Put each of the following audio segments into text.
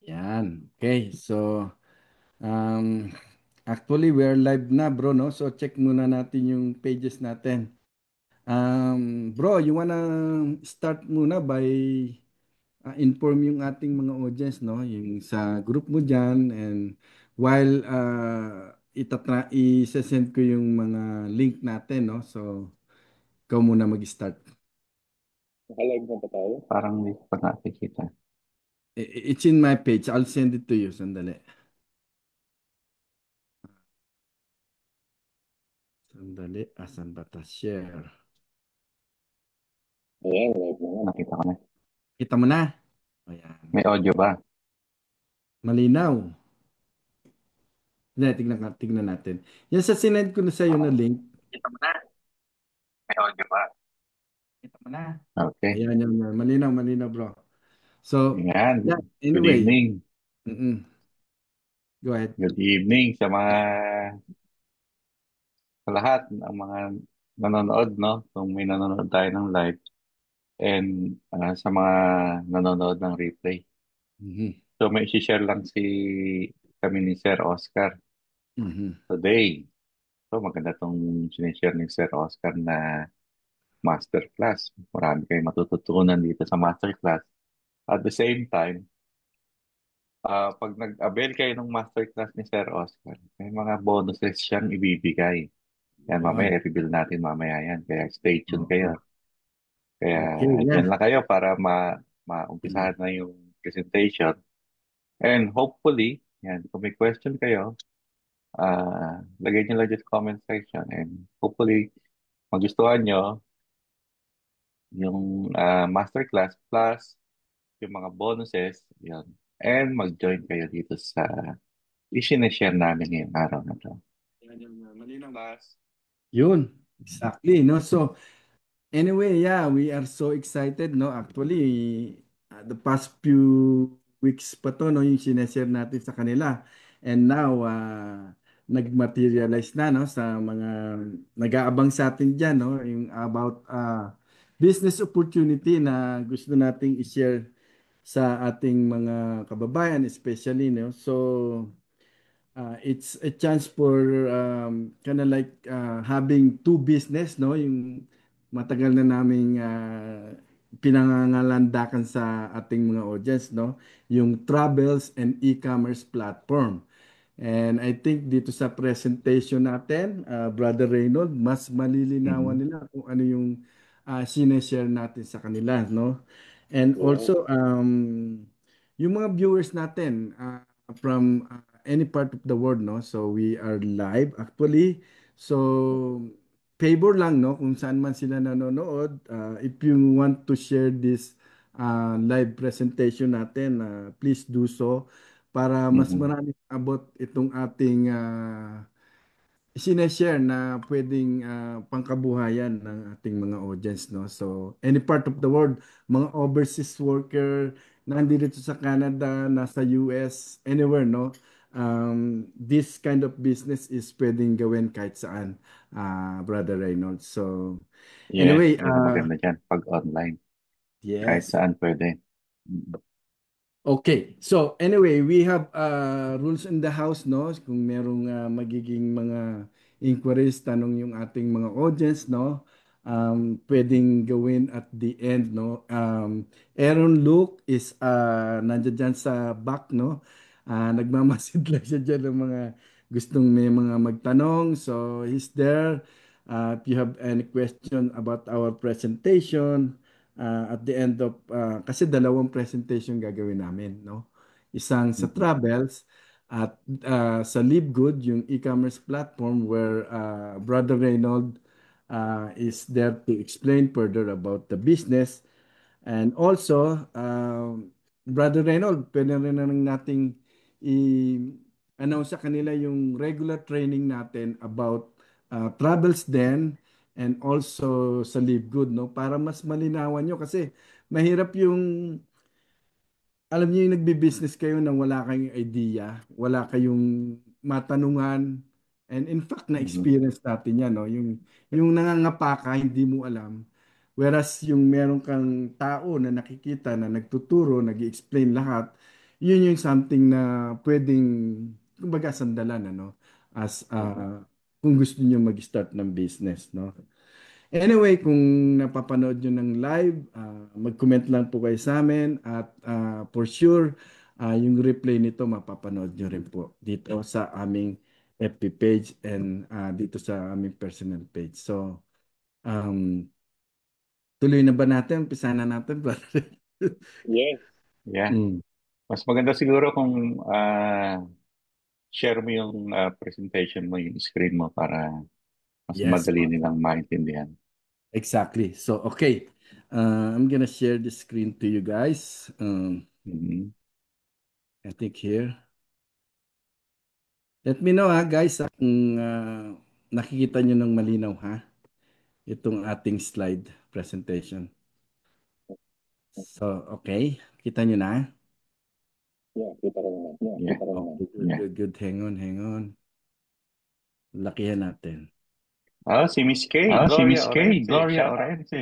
Yan. Okay. So, um, actually, we're live na, bro, no? So, check muna natin yung pages natin. Bro, you wanna start muna by inform yung ating mga audience, no? Yung sa group mo dyan. And while i-send ko yung mga link natin, no? So, ikaw muna mag-start. Nakalive na ba tayo? Parang hindi ko pa nakikita. It's in my page. I'll send it to you. Sandali. Sandali. Asan ba ta? Share. Ayan, live na nga. Nakita ko na. Kita mo na? Ayan. May audio ba? Malinaw. Hindi, tignan natin. Yan sa sinend ko na sa iyo na link. Kita mo na. May audio ba? Kita mo na. Okay. Ayan, yan, yan. Malinaw, malinaw, bro. So, Ayan. yeah, Good anyway. evening. Go ahead. Good evening sa lahat ng mga nanonood, no? Kung may nanonood tayo ng live and sa mga nanonood ng replay. Mhm. So may isi-share lang kami ni Sir Oscar Mhm. today. So maganda tong sinishare ni Sir Oscar na masterclass. Marami kayong matututunan dito sa masterclass. At the same time, pag nag-avail kayo ng masterclass ni Sir Oscar, may mga bonuses siyang ibibigay. Yan, mamaya Yun. i-reveal natin mamaya yan. Kaya stay tuned kayo. Oo. Kaya Okay, dyan yeah. lang kayo para maumpisahan na yung presentation. And hopefully, yan, kung may question kayo, lagay nyo lang dyan sa comment section. And hopefully, magustuhan nyo yung masterclass plus yung mga bonuses. Yan. And mag-join kayo dito sa i-share namin ngayong araw na to. Yan, yan, yan. Malinaw. Yun. Exactly, no? So, anyway, yeah, we are so excited, no? Actually, the past few weeks pa to, no, yung sineshare natin sa kanila. And now, nag-materialize na, no, sa mga nag-aabang sa atin dyan, no, yung about business opportunity na gusto nating i-share sa ating mga kababayan, especially, no. So, it's a chance for kind of like having two business, no? Yung matagal na naming pinangangalandakan sa ating mga audience, no? Yung travels and e-commerce platform. And I think dito sa presentation natin, Brother Reynold, mas malilinawan Mhm. nila kung ano yung sineshare natin sa kanila, no? And Yeah. also, yung mga viewers natin from any part of the world, no? So we are live actually. So favor lang, no? Kung saan man sila nanonood, if you want to share this live presentation natin, please do so para mas Mhm. marami abot itong ating sineshare na pwedeng pangkabuhayan ng ating mga audience, no? So, any part of the world, mga overseas worker, nandito sa Canada, nasa US, anywhere, no? This kind of business is pwedeng gawin kahit saan, Brother Reynolds. So, Yes, anyway, yun ang maganda dyan pag online. Kahit yes. saan pwede. Mhm. Okay. So anyway, we have rules in the house, no? Kung merong magiging mga inquiries, tanong yung ating mga audience, no? Pwedeng gawin at the end, no? Aaron Luke is nandiyan dyan sa back, no? Nagmamasid lang siya dyan ng mga gustong may mga magtanong. So he's there. If you have any question about our presentation, at the end of kasi dalawang presentation gagawin namin, no? Isang sa Mhm. travels at sa Live Good, yung e-commerce platform where Brother Reynold is there to explain further about the business. And also, Brother Reynold, pwede rin na nating i-announce sa kanila yung regular training natin about travels din and also sa Live Good, no? Para mas malinawan nyo kasi mahirap yung alam niyo yung nagbi-business kayo nang wala kayong idea, wala kayong matanungan. And in fact, Mhm. na-experience natin yan, no? Yung nangangapa ka, hindi mo alam. Whereas yung meron kang tao na nakikita na nagtuturo, nag explain lahat, yun yung something na pwedeng, kumbaga, sandalan, ano, as kung gusto niyo mag-start ng business, no? Anyway, kung napapanood nyo ng live, mag-comment lang po kayo sa amin at for sure, yung replay nito mapapanood nyo rin po dito sa aming FB page and dito sa aming personal page. So, um, tuloy na ba natin? Umpisa na natin, brother? Yes. Yeah. Mm. Mas maganda siguro kung share mo yung presentation mo, yung screen mo para mas Yes, madali okay. nilang maintindihan. Exactly. So, okay. I'm gonna share the screen to you guys. Mhm. I think here. Let me know ha guys kung nakikita nyo ng malinaw ha itong ating slide presentation. So, okay. Kita nyo na? Yeah, kita ko naman. Yeah. Okay, good, Yeah. good, good. Hang on, hang on. Lakihan natin. Ah, si Miss K, Si Gloria Miss Kay, Orense. Gloria Shout out. Orense.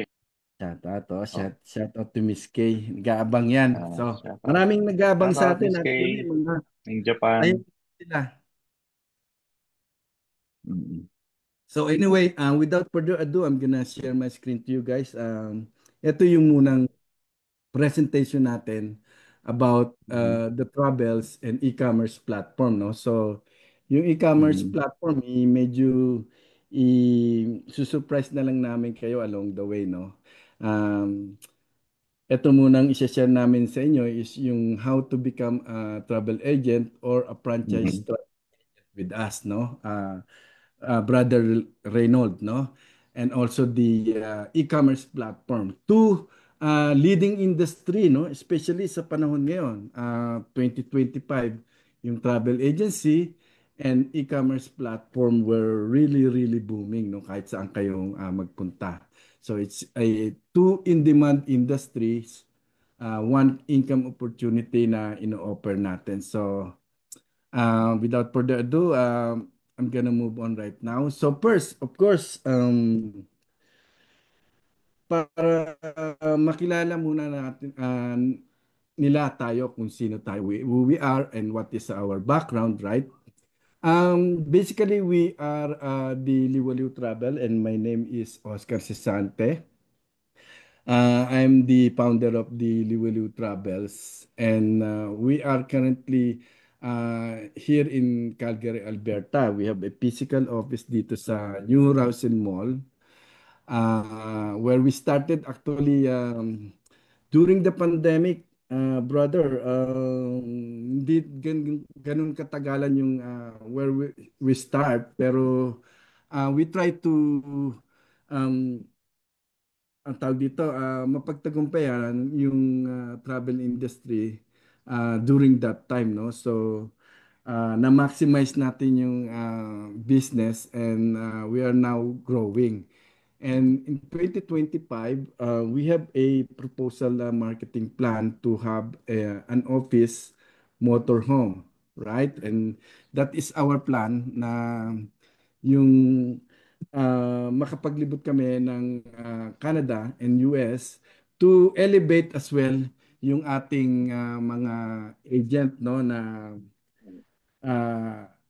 Shout out, oh. Oh, Shout out to Miss K. Nag-aabang yan. So, shout out. maraming nag-aabang Shout sa out, atin Miss actually. K, Mga, in ayun Japan. sila. Mhm. So anyway, without further ado, I'm gonna share my screen to you guys. Ito yung munang presentation natin about Mhm. the travels and e-commerce platform, no? So, yung e-commerce Mhm. platform, medyo i-surprise na lang namin kayo along the way, no? Um, ito munang i-share namin sa inyo is yung how to become a travel agent or a franchise Mhm. with us, no? Brother Reynold, no? And also the e-commerce platform. Two leading industry, no? Especially sa panahon ngayon, 2025, yung travel agency and e-commerce platform were really, really booming, no? Kahit saan kayong magpunta. So it's a two in-demand industries, one income opportunity na ino-offer natin. So without further ado, I'm gonna move on right now. So first, of course, para makilala muna natin nila tayo kung sino tayo, who we are and what is our background, right? Basically, we are the Liwaliw Travel and my name is Oscar Cesante. I'm the founder of the Liwaliw Travels, and we are currently here in Calgary, Alberta. We have a physical office dito sa New Rousing Mall, where we started actually during the pandemic, brother. Hindi ganun katagalan yung where we start, pero we try to um, ang tawag dito, mapagtagumpayan yung travel industry during that time, no? So, na-maximize natin yung business and we are now growing. And in 2025, we have a proposal marketing plan to have an office motorhome, right? And that is our plan na yung makapaglibot kami ng Canada and US to elevate as well yung ating mga agent, no, na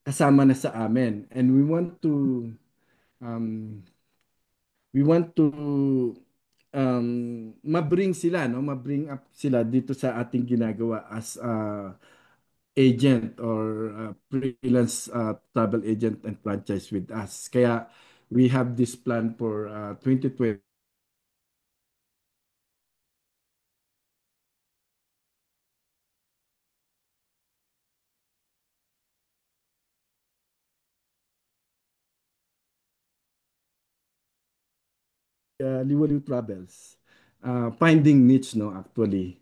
kasama na sa amin, and um, we want to mabring sila, no, mabring up sila dito sa ating ginagawa as agent or freelance travel agent and franchise with us. Kaya we have this plan for 2020, Liwaliw Travels. Finding niche, no, actually.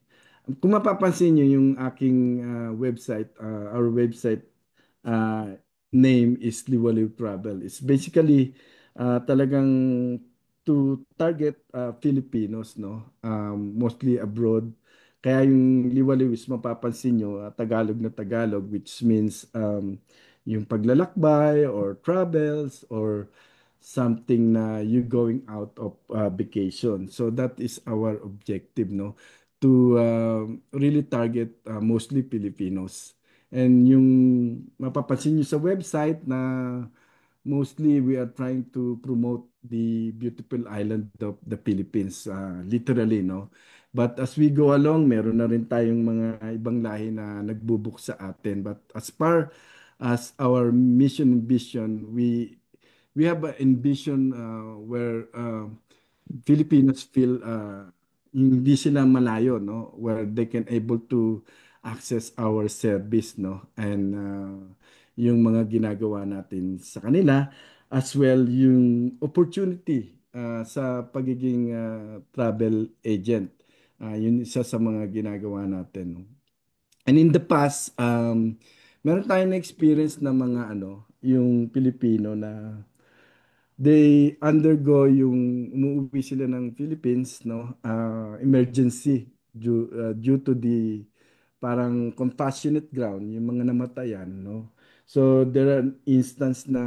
Kung mapapansin nyo yung aking website, our website uh, name is Liwaliw Travel. It's basically talagang to target Filipinos, no? Mostly abroad. Kaya yung Liwaliw is mapapansin nyo, Tagalog na Tagalog, which means yung paglalakbay or travels or something na you going out of vacation. So that is our objective, no? to really target mostly Filipinos. And yung mapapansin nyo sa website na mostly we are trying to promote the beautiful island of the Philippines, literally, no? But as we go along, meron na rin tayong mga ibang lahi na nagbubuk sa atin. But as far as our mission and vision, we have an envision where Filipinos feel hindi sila malayo, no, where they can able to access our service, no, and yung mga ginagawa natin sa kanila, as well yung opportunity sa pagiging travel agent. Yun isa sa mga ginagawa natin, no. And in the past, meron tayong na-experience na mga ano, yung Pilipino na they undergo yung umuwi sila ng Philippines, no, emergency due to the parang compassionate ground, yung mga namatayan, no. So there are instance na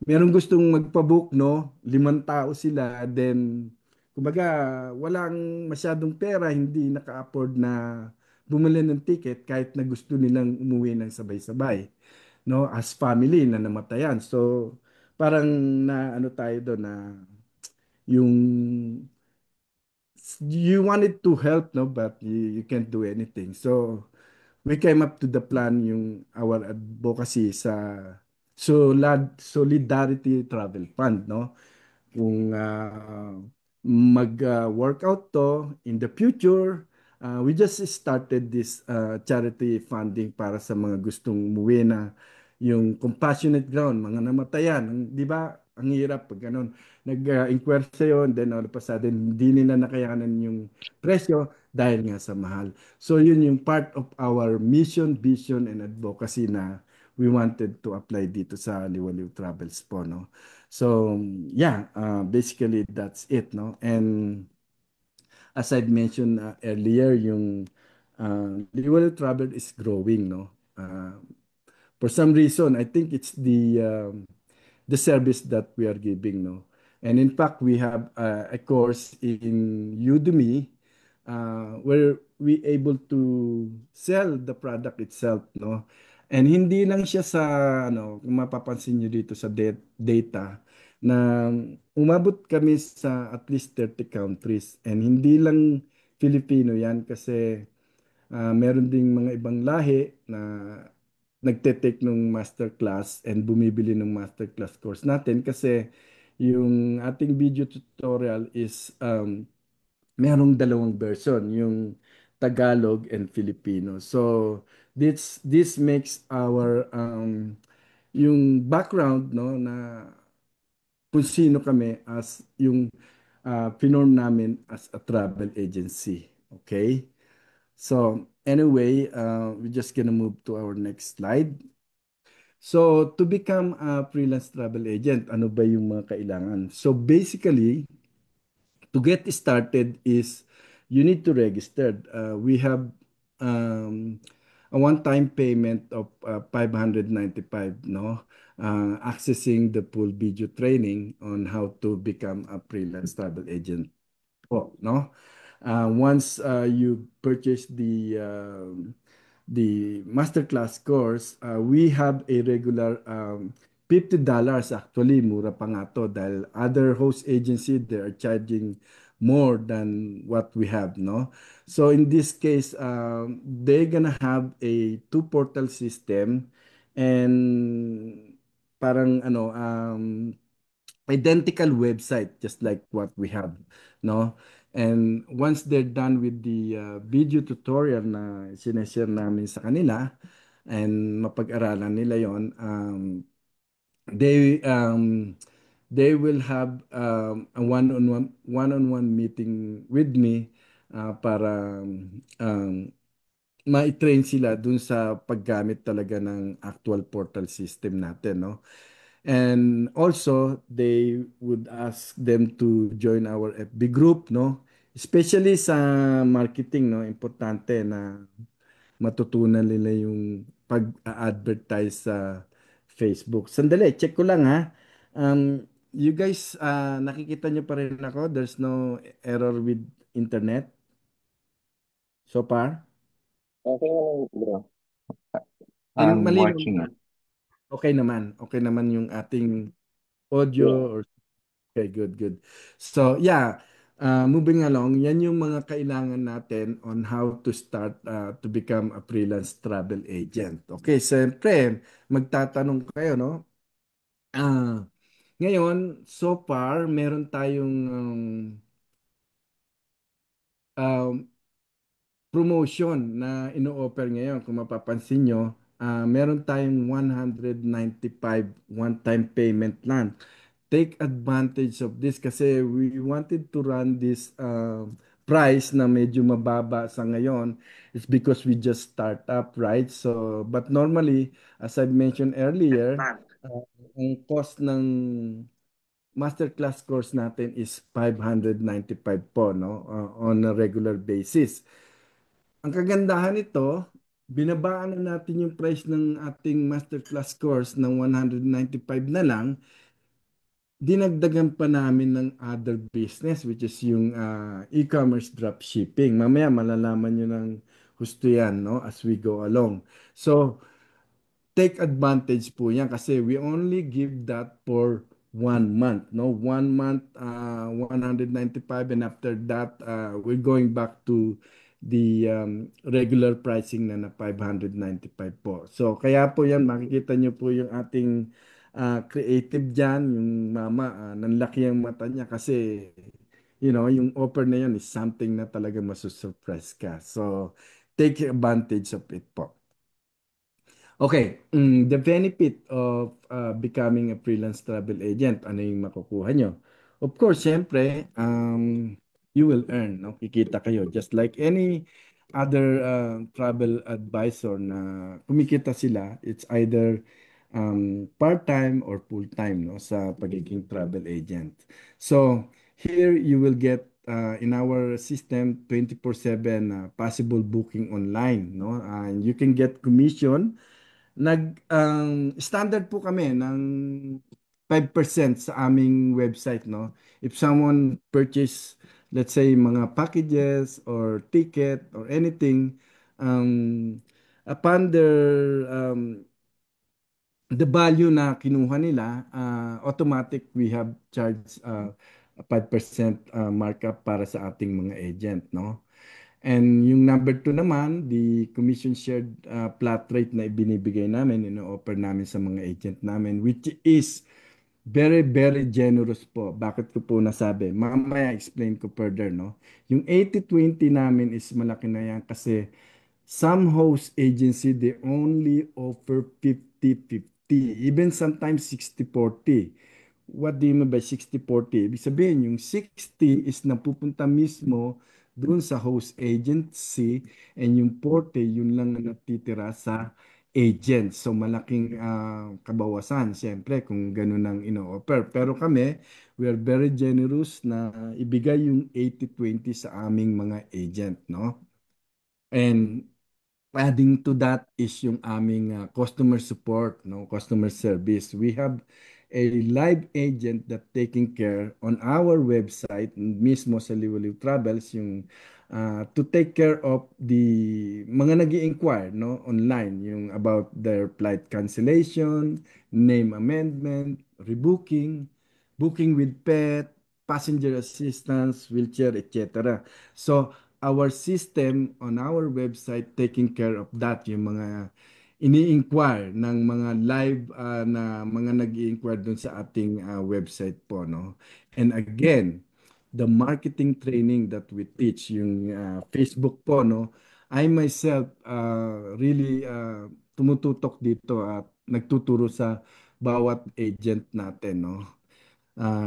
merong gustong magpabook, no, 5 tao sila, then kumbaga walang masyadong pera, hindi naka-afford na bumili ng ticket kahit na gusto nilang umuwi ng sabay-sabay, no, as family na namatayan. So parang na ano tayo doon na yung you wanted to help, no, but you can't do anything. So we came up to the plan, yung our advocacy sa Solidarity Travel Fund, no, kung mag-workout to in the future. We just started this charity funding para sa mga gustong umuwi na yung compassionate ground, mga namatayan. Di ba? Ang hirap pag ganun. Nag-inquire sa'yo, and then all of a sudden, hindi nila nakayanan yung presyo dahil nga sa mahal. So yun yung part of our mission, vision, and advocacy na we wanted to apply dito sa Liwaliw Travels po, no? So yeah, basically that's it, no? And as I'd mentioned earlier, yung Liwanag Travel is growing, no? For some reason, I think it's the service that we are giving, no? And in fact, we have a course in Udemy where we able to sell the product itself, no? And hindi lang siya sa ano, kung mapapansin niyo dito sa data na umabot kami sa at least 30 countries, and hindi lang Filipino yan kasi meron ding mga ibang lahi na nagte-take ng masterclass and bumibili ng masterclass course natin kasi yung ating video tutorial is merong dalawang version, yung Tagalog and Filipino. So this makes our yung background, no, na kung sino kami as yung pinorm namin as a travel agency. Okay? So anyway, we're just gonna move to our next slide. So to become a freelance travel agent, ano ba yung mga kailangan? So basically, to get started is you need to register. We have um, a one-time payment of 595, no? Accessing the full video training on how to become a freelance travel agent po, no? Once you purchase the masterclass course, we have a regular $50 actually, mura pa nga to dahil other host agency they are charging more than what we have, no? So in this case, they're gonna have a two portal system and parang ano identical website just like what we have, no? And once they're done with the video tutorial na sineshare namin sa kanila and mapag-aralan nila yon, they they will have a one-on-one meeting with me para ma-train sila dun sa paggamit talaga ng actual portal system natin, no? And also, they would ask them to join our FB group, no? Especially sa marketing, no? Importante na matutunan nila yung pag-advertise sa Facebook. Sandali, check ko lang ha. You guys, nakikita nyo pa rin ako? There's no error with internet? so far? Okay naman, bro. I'm Malinaw watching naman. it. Okay naman. Okay naman yung ating audio Yeah. or okay, good, good. So, yeah, moving along, yan yung mga kailangan natin on how to start to become a freelance travel agent. Okay, siyempre, magtatanong kayo, no? Ah, ngayon, so far, meron tayong um, promotion na ino-offer ngayon. Kung mapapansin nyo, meron tayong 195 one-time payment lang. Take advantage of this kasi we wanted to run this price na medyo mababa sa ngayon. It's because we just start up, right? So, but normally, as I mentioned earlier, ang cost ng masterclass course natin is 595 po, no? On a regular basis. Ang kagandahan nito, binabaan na natin yung price ng ating masterclass course ng 195 na lang, dinagdagan pa namin ng other business which is yung e-commerce dropshipping. Mamaya malalaman nyo ng husto yan, no, as we go along. So, take advantage po yan kasi we only give that for 1 month, no? 1 month, 195, and after that, we're going back to the regular pricing na 595 po. So, kaya po yan, makikita nyo po yung ating creative dyan, yung mama, nanlaki ang mata niya kasi, yung offer na yan is something na talaga masusurprise ka. So, take advantage of it po. Okay, the benefit of becoming a freelance travel agent, ano yung makukuha nyo? Of course, syempre, you will earn, no? Kikita kayo. Just like any other travel advisor na kumikita sila, it's either part-time or full-time, no, sa pagiging travel agent. So, here you will get in our system 24/7 possible booking online, no? And you can get commission. Standard po kami ng 5% sa aming website, no? If someone purchase, let's say, mga packages or ticket or anything, upon their the value na kinuha nila, automatic we have charged 5% markup para sa ating mga agent, no? And yung number two naman, the commission shared flat rate na ibinibigay namin, ino-offer namin sa mga agent namin, which is very, very generous po. Bakit ko po nasabi? Mamaya explain ko further, no? Yung 80/20 namin is malaki na yan kasi some host agency, they only offer 50/50, even sometimes 60/40. What do you mean by 60/40? Ibig sabihin, yung 60 is napupunta mismo doon sa host agency and yung 40, yun lang na natitira sa agent. So malaking kabawasan, siyempre, kung ganun ang ino-offer. Pero kami, we are very generous na ibigay yung 80/20 sa aming mga agent, no? And adding to that is yung aming customer support, no, customer service. We have a live agent that taking care on our website mismo sa Liwaliw Travels yung to take care of the mga nag-i-inquire, no, online yung about their flight cancellation, name amendment, rebooking, booking with pet, passenger assistance, wheelchair, etc. So our system on our website taking care of that, yung mga ini-inquire ng mga live na mga nag-i-inquire dun sa ating website po, no? And again, the marketing training that we teach, yung Facebook po, no? I myself really tumututok dito at nagtuturo sa bawat agent natin, no?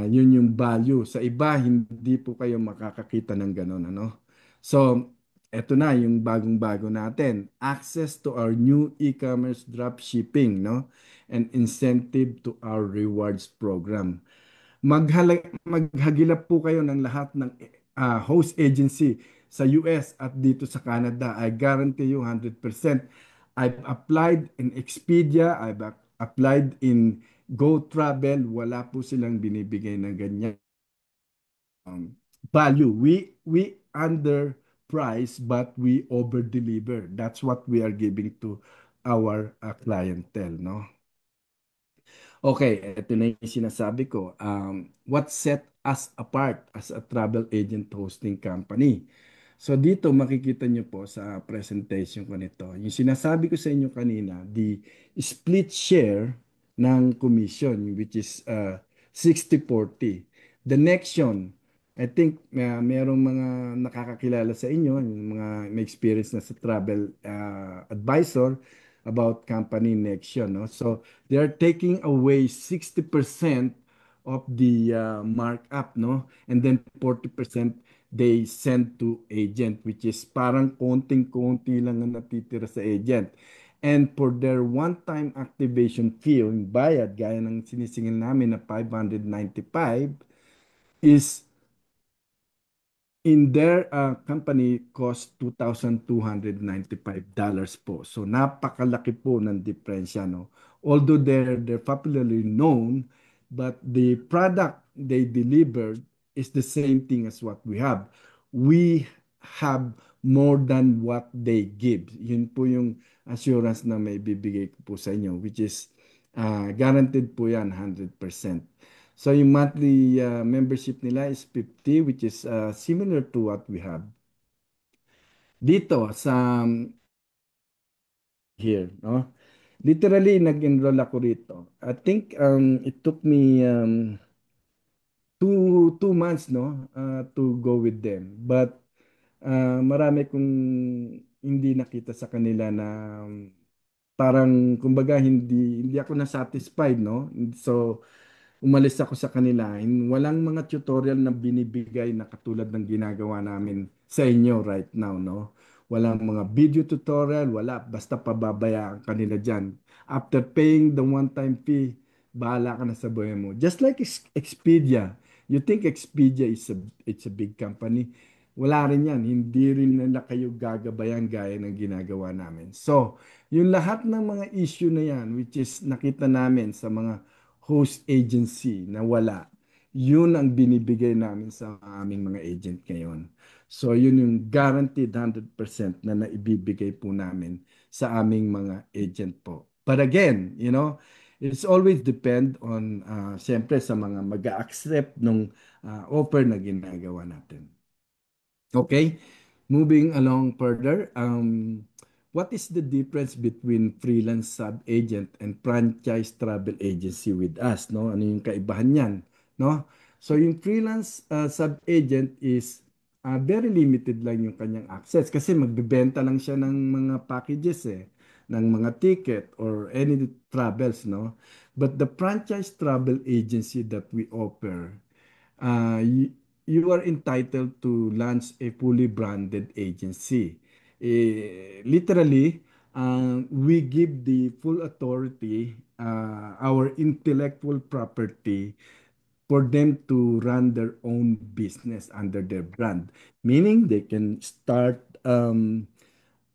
Yun yung value. Sa iba, hindi po kayo makakakita ng ganun, ano? So, eto na yung bagong-bago natin. Access to our new e-commerce dropshipping, no? And incentive to our rewards program. Maghagilap po kayo ng lahat ng host agency sa US at dito sa Canada. I guarantee you 100%. I've applied in Expedia, I've applied in Go Travel, wala po silang binibigay ng ganyan value. We underprice price, but we over deliver. That's what we are giving to our clientele, no? Okay, ito na yung sinasabi ko. What set us apart as a travel agent hosting company? So dito makikita nyo po sa presentation ko nito, yung sinasabi ko sa inyo kanina, the split share ng commission, which is 60-40. The next yun, I think merong mga nakakakilala sa inyo, yung mga may experience na sa travel advisor about company Nexion, no? So they are taking away 60% of the markup, no? And then 40% they send to agent, which is parang konting-konti lang ang natitira sa agent. And for their one-time activation fee, yung bayad, gaya ng sinisingil namin na 595, is in their company cost $2,295 po. So napakalaki po ng diferensya, no? Although they're popularly known, but the product they delivered is the same thing as what we have. We have more than what they give. Yun po yung assurance na may bibigay ko po sa inyo, which is guaranteed po yan 100%. So yung monthly membership nila is 50, which is similar to what we have dito sa here, no? Literally nag-enroll ako rito. I think it took me 2 months, no, to go with them. But marami kong hindi nakita sa kanila na parang kumbaga hindi ako na satisfied, no? So umalis ako sa kanila. Walang mga tutorial na binibigay na katulad ng ginagawa namin sa inyo right now, no? Walang mga video tutorial, wala. Basta pababayaan kanila dyan. After paying the one-time fee, bahala ka na sa buhay mo. Just like Expedia. You think Expedia is it's a big company? Wala rin yan. Hindi rin nila kayo gagabayan gaya ng ginagawa namin. So, yung lahat ng mga issue na yan, which is nakita namin sa mga host agency na wala, yun ang binibigay namin sa aming mga agent ngayon. So yun yung guaranteed 100% na naibibigay po namin sa aming mga agent po. But again, it's always depend on siyempre sa mga mag-accept ng offer na ginagawa natin. Okay, moving along further. What is the difference between freelance sub-agent and franchise travel agency with us? No, ano yung kaibahan niyan? No, so yung freelance sub-agent is very limited lang yung kanyang access kasi magbebenta lang siya ng mga packages ng mga ticket or any travels, no? But the franchise travel agency that we offer, uh, you, you are entitled to launch a fully branded agency. Literally, we give the full authority, our intellectual property, for them to run their own business under their brand. Meaning they can start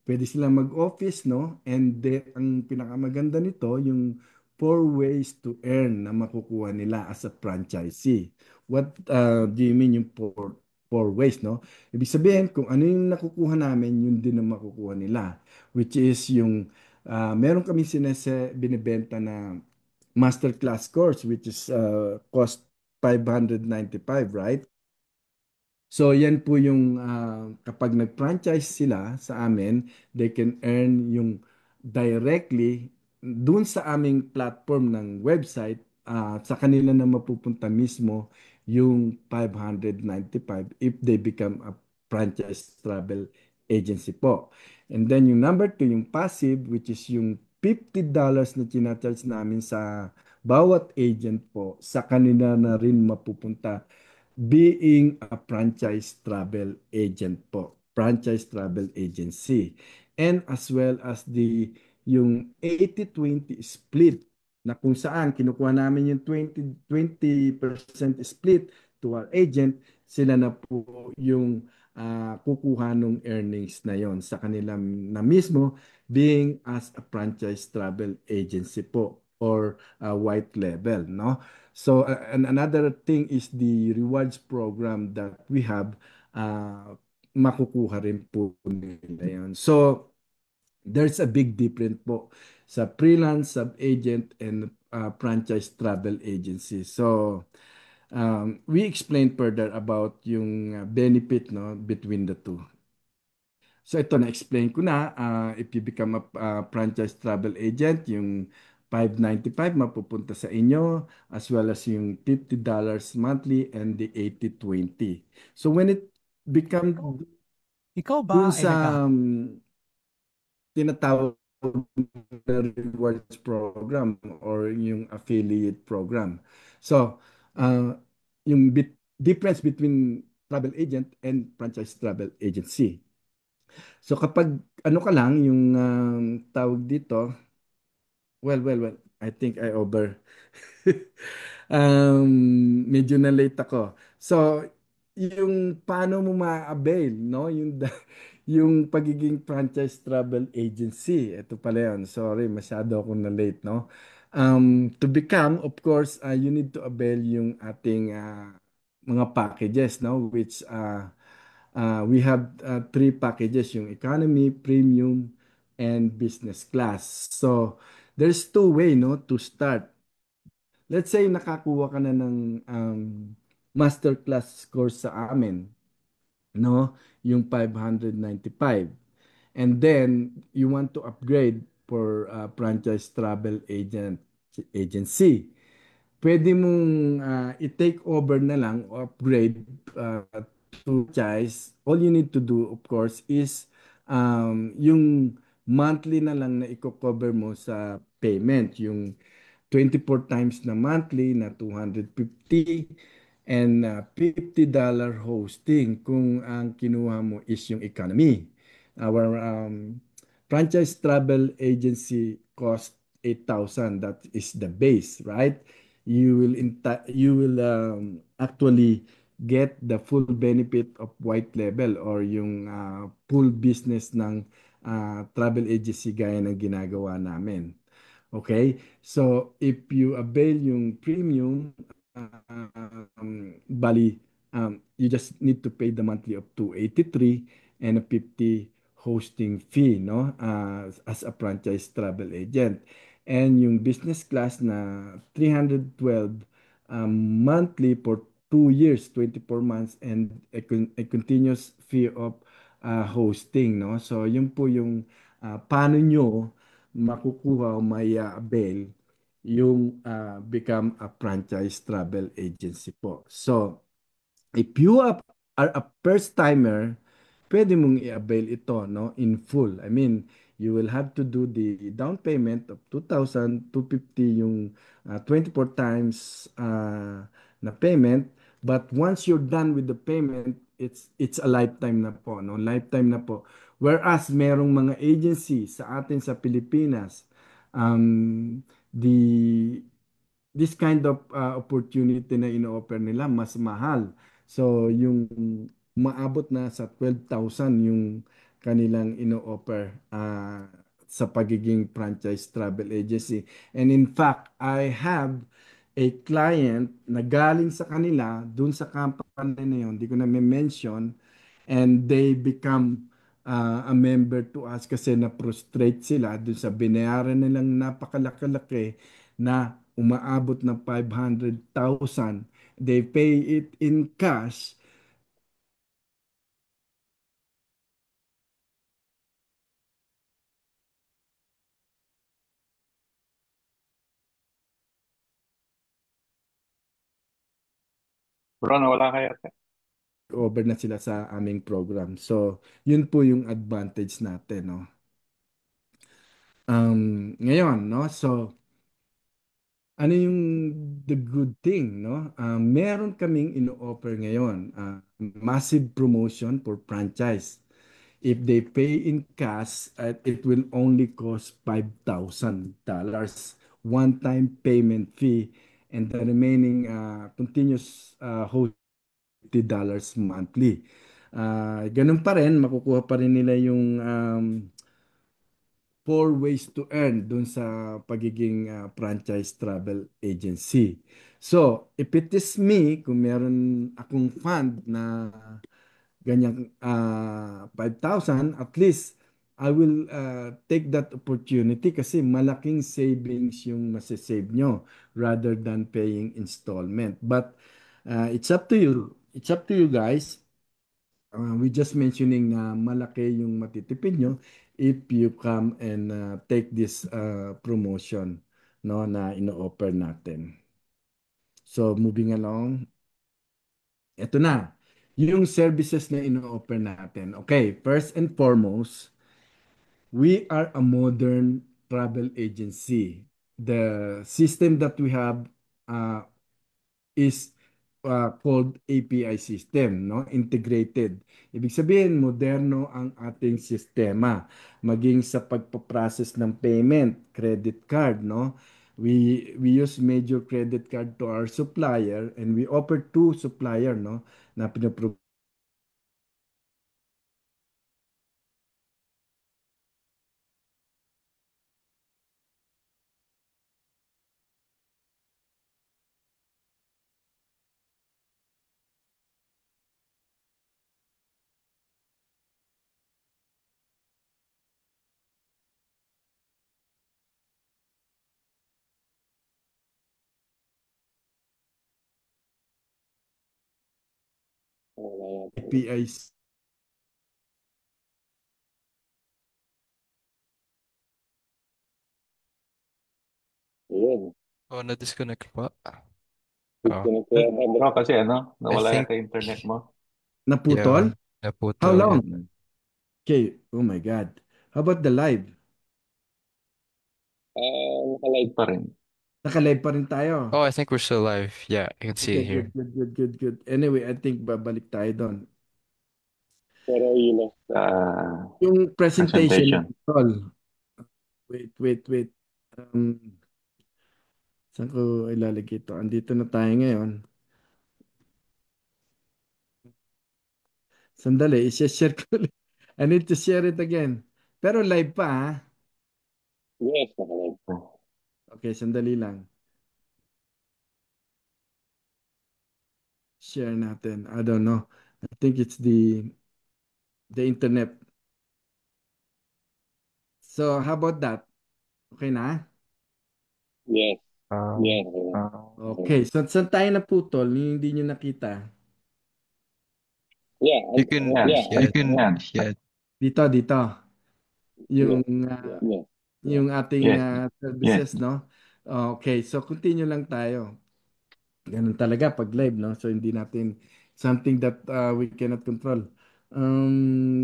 pwede silang mag-office, no? And ang pinakamaganda nito, yung 4 ways to earn na makukuha nila as a franchisee. What do you mean yung four ways, no? Ibig sabihin, kung ano yung nakukuha namin, yun din ang makukuha nila. Which is yung, meron kami binibenta na masterclass course, which is cost 595, right? So yan po yung kapag nag-franchise sila sa amin, they can earn yung directly dun sa aming platform ng website, sa kanila na mapupunta mismo yung 595 if they become a franchise travel agency po. And then yung number two, yung passive, which is yung $50 na charge namin sa bawat agent po, sa kanila na rin mapupunta being a franchise travel agent po, franchise travel agency. And as well as yung 80-20 split na kung saan kinukuha namin yung 20% split to our agent, sila na po yung kukuha ng earnings na yon sa kanila na mismo being as a franchise travel agency po or white label, no? So, and another thing is the rewards program that we have. makukuha rin po nila yun. So, there's a big difference po sa freelance, sub-agent, and franchise travel agency. So, we explain further about yung benefit no between the two. So ito na-explain ko na, if you become a franchise travel agent, yung 595 mapupunta sa inyo as well as yung $50 monthly and the 80/20. So when it become Ikaw ba dun ay sa tinatawag na rewards program or yung affiliate program. So, yung difference between travel agent and franchise travel agency. So kapag ano ka lang yung tawag dito, well, I think I over medyo na late ako. So, yung paano mo ma-avail, no? Yung pagiging franchise travel agency. Ito pala yun. Sorry, masyado ako na late, no? To become, of course, you need to avail yung ating mga packages, no? Which we have three packages, yung economy, premium, and business class. So, there's two way, no, to start. Let's say nakakuha ka na ng masterclass course sa amin, no? Yung 595. And then you want to upgrade for franchise travel agency. Pwede mong i-take over na lang o upgrade uh, to franchise. All you need to do, of course, is yung monthly na lang na i-cover mo sa payment. Yung 24 times na monthly na 250 and $50 hosting kung ang kinuha mo is yung economy. Our franchise travel agency cost 8,000. That is the base, right? You will actually get the full benefit of white label or yung full business ng travel agency gaya ng ginagawa namin. Okay? So, if you avail yung premium, bali, you just need to pay the monthly of 283 and a 50 hosting fee, no? As a franchise travel agent. And yung business class na 312 monthly for 2 years, 24 months, and a continuous fee of hosting, no? So, yun po yung paano nyo makukuha o may avail yung become a franchise travel agency po. So, if you are a first timer, pwede mong i-avail ito no in full. I mean, you will have to do the down payment of 2,250 yung 24 times na payment. But once you're done with the payment, it's a lifetime na po, no? Lifetime na po. Whereas merong mga agency sa atin sa Pilipinas, the this kind of opportunity na ino-offer nila mas mahal. So yung maabot na sa 12,000 yung kanilang ino-offer sa pagiging franchise travel agency. And in fact, I have a client na galing sa kanila dun sa company na yun, hindi ko na mention, and they become a member to us kasi na-frustrate sila dun sa binayaran nilang napakalaki na umaabot ng 500,000. They pay it in cash. Bro, nawala kaya? Over na sila sa aming program. So, yun po yung advantage natin, no? Ngayon, no? So, ano yung the good thing, no? Meron kaming ino-offer ngayon, massive promotion for franchise. If they pay in cash, it will only cost $5,000 one-time payment fee and the remaining continuous $50 monthly. Ganun pa rin, makukuha pa rin nila yung 4 ways to earn dun sa pagiging franchise travel agency. So, if it is me, kung meron akong fund ganyan 5,000, at least I will take that opportunity kasi malaking savings yung masasave nyo rather than paying installment. But it's up to you. It's up to you guys. We just mentioning na malaki yung matitipid nyo if you come and take this promotion, no, na ino-offer natin. So moving along, ito na yung services na ino-offer natin. Okay, first and foremost, we are a modern travel agency. The system that we have uh, is called API system, no? Integrated. Ibig sabihin, moderno ang ating sistema. Maging sa pagpaprocess ng payment, credit card, no? We use major credit card to our supplier and we offer two supplier, no? Na pinapro API. Ayun. Oh, na-disconnect pa. Oh, Disconnect kaya ba? Bro, kasi ano, I nawala think, yata yung internet mo. Naputol? yeah, How naputol. long? Mm. Okay. Oh my God. How about the live? Nakalive pa rin. Naka-live pa rin tayo. Oh, I think we're still live. Yeah, I can see Okay, it good, here. good, good, good, good. Anyway, I think babalik tayo doon. Pero yun na. Sa Yung presentation presentation. ng tol. Wait, wait, wait. Um, Saan ko ilalagay ito? Andito na tayo ngayon. Sandali, i-share ko ulit. I need to share it again. Pero live pa, ha? Yes, nakalive pa. Okay, sandali lang. Share natin. I don't know. I think it's the internet. So, how about that? Okay na? Yes. Um, Yes. Okay. So, saan tayo naputol? Yung hindi nyo nakita. Yeah. you can, Yeah. yeah, Yan. yeah, Dito, dito. Yung Yes. Yes. yung ating Yes. services, no? Okay, so continue lang tayo. Ganun talaga pag live, no? So hindi natin something that we cannot control.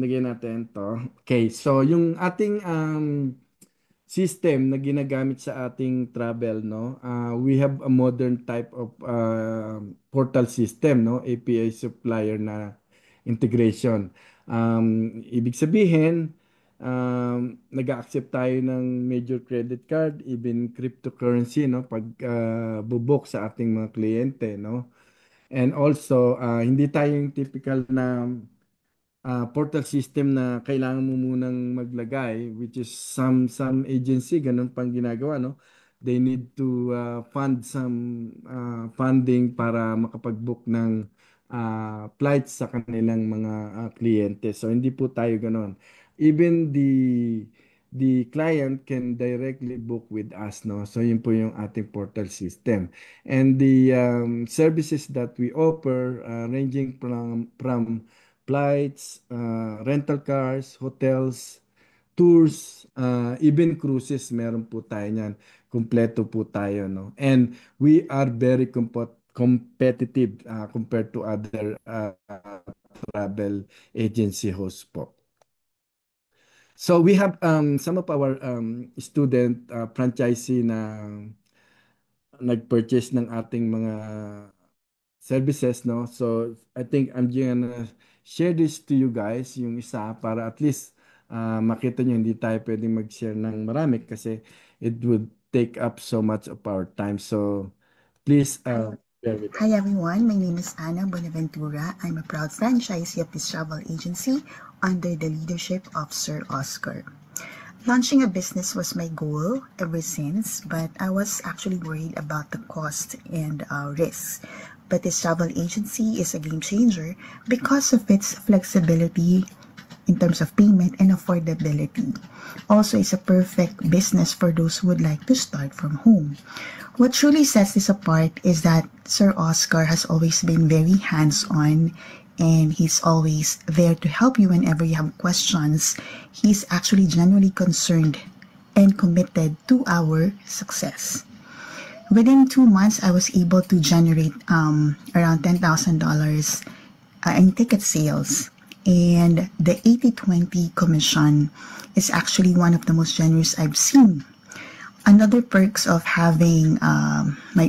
Lagyan natin to. Okay, so yung ating system na ginagamit sa ating travel, no? We have a modern type of portal system, no? API supplier na integration. Ibig sabihin, nag-accept tayo ng major credit card, even cryptocurrency, no? Pag bubok sa ating mga kliyente, no? And also, hindi tayo yung typical na portal system na kailangan mo munang maglagay, which is some agency ganun pang ginagawa, no? They need to fund some funding para makapag-book ng flights sa kanilang mga kliyente. So hindi po tayo ganun. Even the client can directly book with us, no? So yun po yung ating portal system. And the services that we offer ranging from flights, rental cars, hotels, tours, even cruises, meron po tayo niyan. Kumpleto po tayo, no? And we are very competitive compared to other travel agency hosts po. So we have some of our student franchisee na nag-purchase ng ating mga services, no? So, I think I'm gonna share this to you guys, yung isa, para at least makita nyo, hindi tayo pwedeng mag-share ng marami kasi it would take up so much of our time. So, please bear with us. Hi everyone, my name is Ana Bonaventura. I'm a proud franchisee of this travel agency under the leadership of Sir Oscar. Launching a business was my goal ever since, but I was actually worried about the cost and risks. But this travel agency is a game changer because of its flexibility in terms of payment and affordability. Also, it's a perfect business for those who would like to start from home. What truly sets this apart is that Sir Oscar has always been very hands-on and he's always there to help you whenever you have questions. He's actually genuinely concerned and committed to our success. Within 2 months, I was able to generate around $10,000 in ticket sales. And the 80-20 commission is actually one of the most generous I've seen. Another perks of having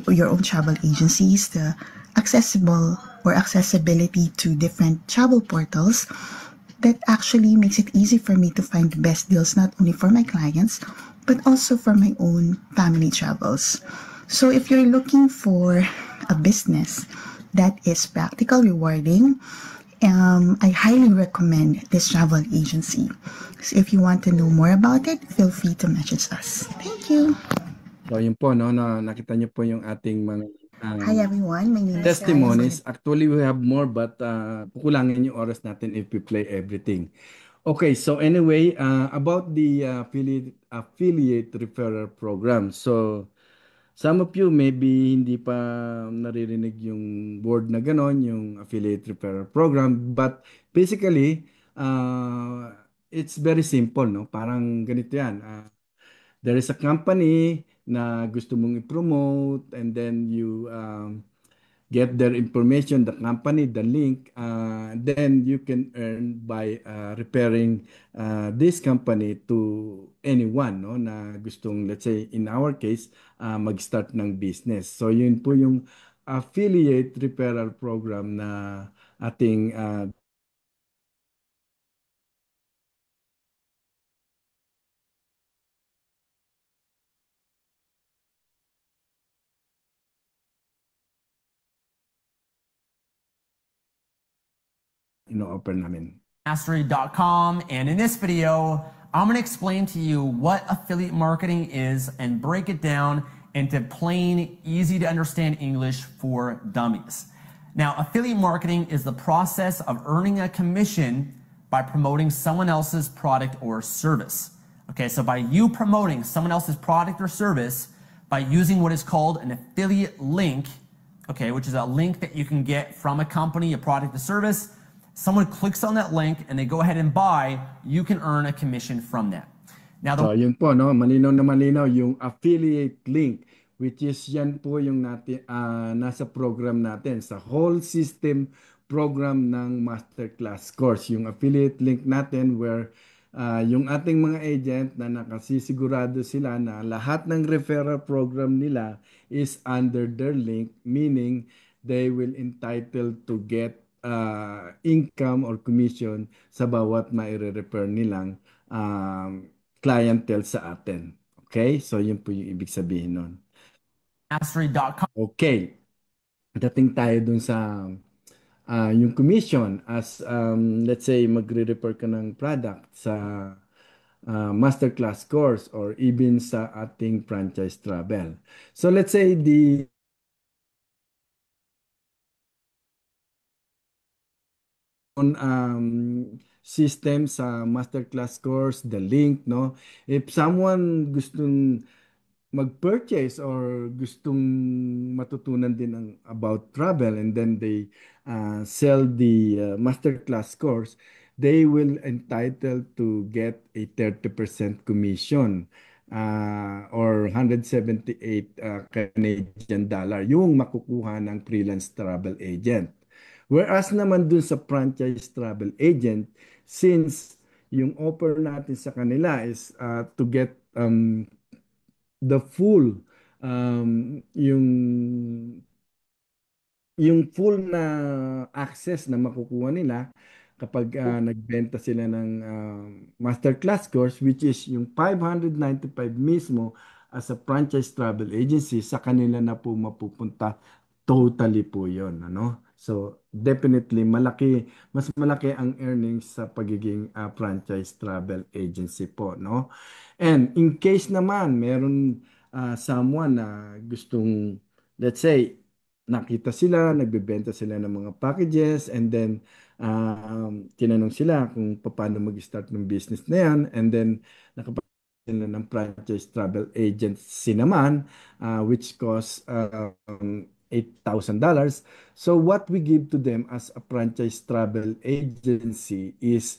your own travel agency is the accessibility to different travel portals that actually makes it easy for me to find the best deals not only for my clients but also for my own family travels. So if you're looking for a business that is practical, rewarding, I highly recommend this travel agency. So if you want to know more about it, feel free to message us. Thank you. So yun po, no, nakita niyo po yung ating mga Hi everyone, my name is testimonies. Actually, we have more but kukulangin yung oras natin if we play everything. Okay, so anyway, about the affiliate referral program. So some of you maybe hindi pa naririnig yung word na ganon, yung affiliate referral program. But basically, it's very simple, no? Parang ganito yan. There is a company na gusto mong i-promote and then you get their information, the company, the link, then you can earn by referring this company to anyone no, na gustong, let's say, in our case, mag-start ng business. So yun po yung affiliate referral program na ating ino-offer namin. Mastery.com, and in this video I'm going to explain to you what affiliate marketing is and break it down into plain, easy to understand English for dummies. Now, affiliate marketing is the process of earning a commission by promoting someone else's product or service. Okay, so by you promoting someone else's product or service by using what is called an affiliate link, okay, which is a link that you can get from a company, a product, a service. Someone clicks on that link and they go ahead and buy, you can earn a commission from that. Now, So, yun po, no? Malinaw na malinaw yung affiliate link, which is yan po yung nasa program natin, sa whole system program ng masterclass course. Yung affiliate link natin where yung ating mga agent na nakasisigurado sila na lahat ng referral program nila is under their link, meaning they will entitled to get income or commission sa bawat maire-refer nilang clientele sa atin. Okay? So, yun po yung ibig sabihin nun. Mastery.com. Okay. Dating tayo dun sa yung commission as let's say magre-refer ka ng product sa masterclass course or even sa ating franchise travel. So, let's say the system sa masterclass course, the link, no? If someone gustong mag-purchase or gustong matutunan din about travel and then they sell the masterclass course, they will entitled to get a 30% commission or 178 Canadian dollar yung makukuha ng freelance travel agent. Whereas naman dun sa franchise travel agent, since yung offer natin sa kanila is to get the full yung full na access na makukuha nila kapag nagbenta sila ng masterclass course, which is yung 595 mismo as a franchise travel agency, sa kanila na po mapupunta totally po yon, ano? So definitely mas malaki ang earnings sa pagiging franchise travel agency po, no? And in case naman meron someone na gustong, let's say, nakita sila, nagbebenta sila ng mga packages, and then tinanong sila kung paano mag-start ng business na yan, and then sila ng franchise travel agency naman, which costs $8,000. So what we give to them as a franchise travel agency is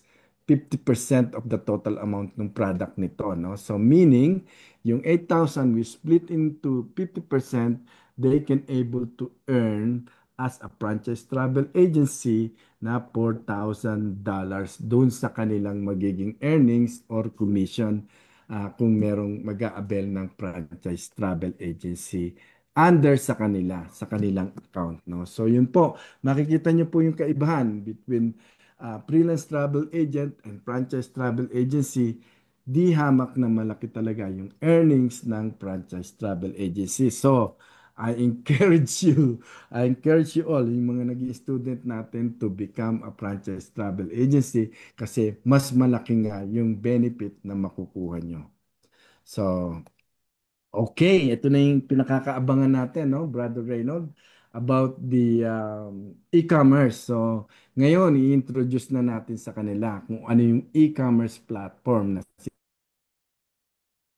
50% of the total amount ng product nito, no? So meaning, yung 8,000 we split into 50%, they can able to earn as a franchise travel agency na $4,000 doon sa kanilang magiging earnings or commission kung merong mag-a-avail ng franchise travel agency under sa kanila, sa kanilang account, no? So yun po, makikita niyo po yung kaibahan between freelance travel agent and franchise travel agency. Di hamak na malaki talaga yung earnings ng franchise travel agency. So, I encourage you, I encourage you all, yung mga naging student natin to become a franchise travel agency kasi mas malaki nga yung benefit na makukuha nyo. So, okay, ito na yung pinakakaabangan natin, no, Brother Reynold, about the e-commerce. So, ngayon, i-introduce na natin sa kanila kung ano yung e-commerce platform na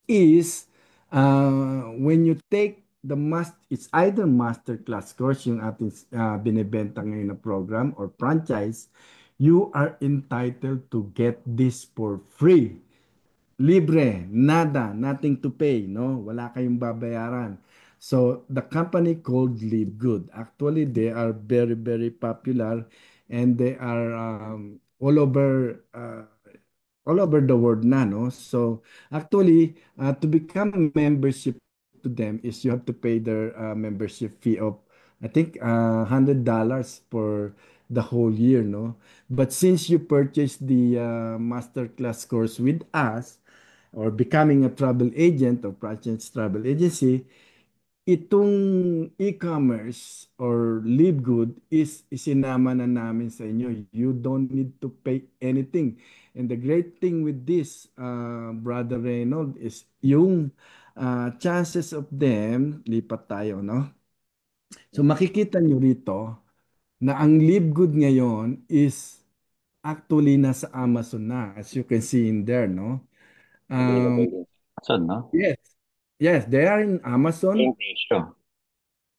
is when you take it's either master class course yung ating binibenta ngayon na program or franchise, you are entitled to get this for free. Libre, nada, nothing to pay, no? Wala kayong babayaran. So, the company called Live Good. Actually, they are very, very popular and they are all over the world na, no? So, actually, to become a membership to them is you have to pay their membership fee of, I think, $100 for the whole year, no? But since you purchase the masterclass course with us, or becoming a travel agent or franchise travel agency, itong e-commerce or Live Good is isinama na namin sa inyo. You don't need to pay anything. And the great thing with this, Brother Reynold, is yung chances of them, lipat tayo, no? So makikita nyo rito na ang Live Good ngayon is actually nasa Amazon na, as you can see in there, no? Available Um, din. Saan, no? yes, yes, they are in Yung Amazon. ratio.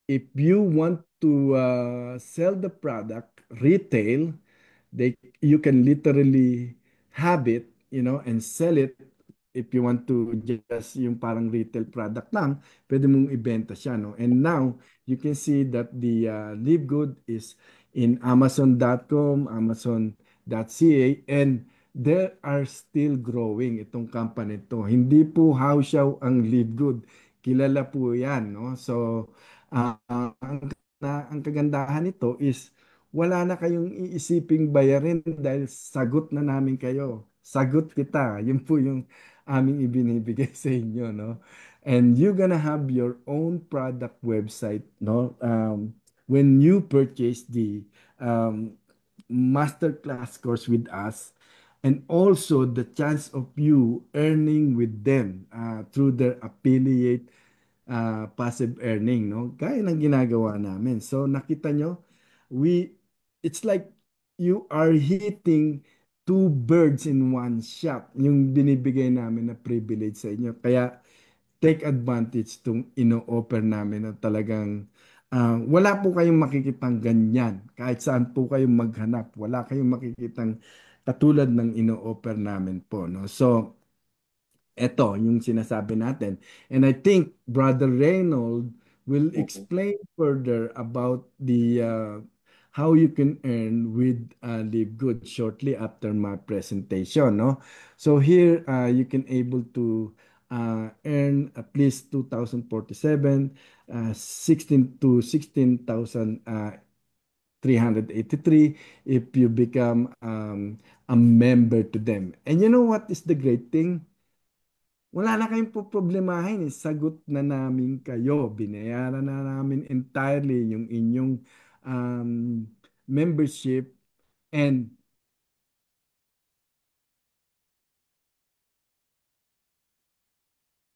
If you want to sell the product retail, you can literally have it, and sell it. If you want to just yung parang retail product lang, pwede mong ibenta siya, no? And now you can see that the Live Good is in Amazon.com, Amazon.ca, and they are still growing itong company to. Hindi po Hausyaw ang Live Good. Kilala po yan, no? So, ang kagandahan nito is wala na kayong iisiping bayarin dahil sagot na namin kayo. Sagot kita. Yun po yung aming ibinibigay sa inyo, no? And you're gonna have your own product website, no? When you purchase the masterclass course with us, and also the chance of you earning with them through their affiliate passive earning, no? Gaya ng ginagawa namin. So nakita nyo, we it's like you are hitting two birds in one shot yung binibigay namin na privilege sa inyo. Kaya take advantage tung ino-offer namin na talagang wala po kayong makikitang ganyan. Kahit saan po kayong maghanap, wala kayong makikitang katulad ng ino-offer namin po, no? So, eto yung sinasabi natin. And I think Brother Reynold will Mhm. explain further about the how you can earn with Live Good shortly after my presentation, no? So here you can able to earn at least 2,047, 16 to 16,383 if you become a member to them. And you know what is the great thing? Wala na kayong problemahin, eh. Sagot na namin kayo. Binayaran na namin entirely yung inyong um, membership, and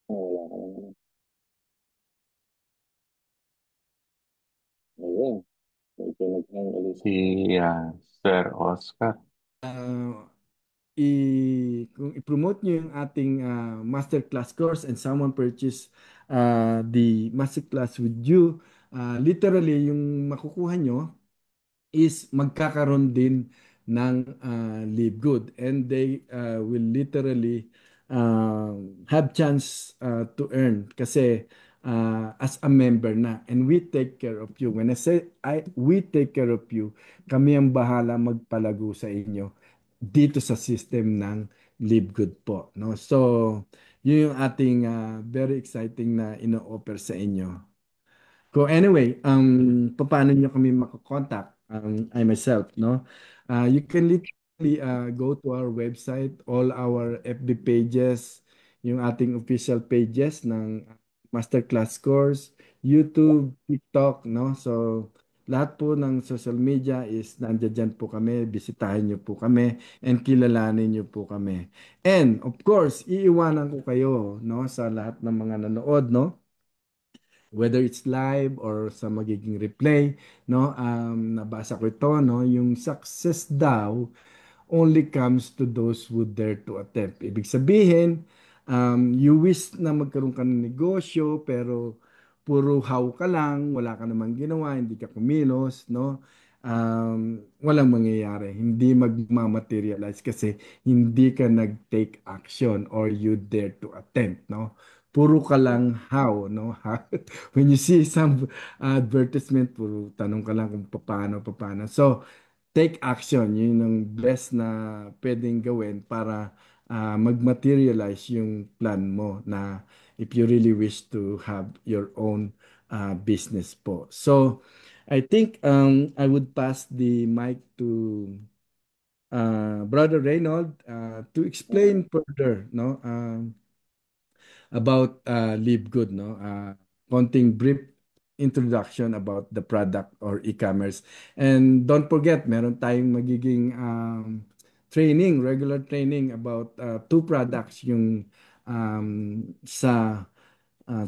Wala ka naman. Si Sir Oscar. Uh, kung i-promote nyo yung ating masterclass course and someone purchase the masterclass with you, literally yung makukuha nyo is magkakaroon din ng live good, and they will literally uh, have chance to earn kasi as a member na, and we take care of you. When I say we take care of you, kami ang bahala magpalago sa inyo dito sa system ng live good po, no? So yun yung ating very exciting na ino-offer sa inyo. So anyway, paano nyo kami makakontakt? I myself, no? You can literally go to our website, all our FB pages, yung ating official pages ng Masterclass course, YouTube, TikTok, no? So lahat po ng social media is nandiyan dyan po kami. Bisitahin nyo po kami and kilalanin nyo po kami. And of course, iiwanan ko kayo, no? Sa lahat ng mga nanood, no? Whether it's live or sa magiging replay, no? Nabasa ko ito, no? Yung success daw only comes to those who dare to attempt. Ibig sabihin, you wish na magkaroon ka ng negosyo pero puro how ka lang, wala ka namang ginawa, hindi ka kumilos, no? Walang mangyayari. Hindi magmamaterialize kasi hindi ka nag-take action or you dare to attempt, no? Puro ka lang how, no? When you see some advertisement, puro tanong ka lang kung paano. So, take action. Yun ang best na pwedeng gawin para mag-materialize yung plan mo na if you really wish to have your own business po. So, I think I would pass the mic to Brother Reynold to explain further, no? About Live Good, no? Konting brief introduction about the product or e-commerce. And don't forget, meron tayong magiging training, regular training about two products, yung sa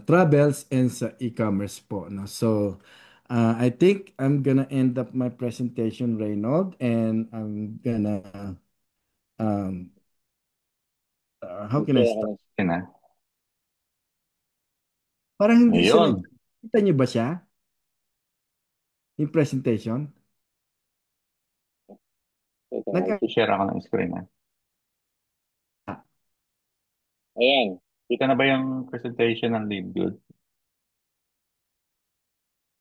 travels and sa e-commerce po, no? So, I think I'm gonna end up my presentation, Reynold, and I'm gonna, um, how can I start? Yun na. Parang hindi siya Ayun. kita niyo ba siya? Yung presentation? Nag Share ako ng screen na. ah, Ayan. Kita na ba yung presentation ng Live Good?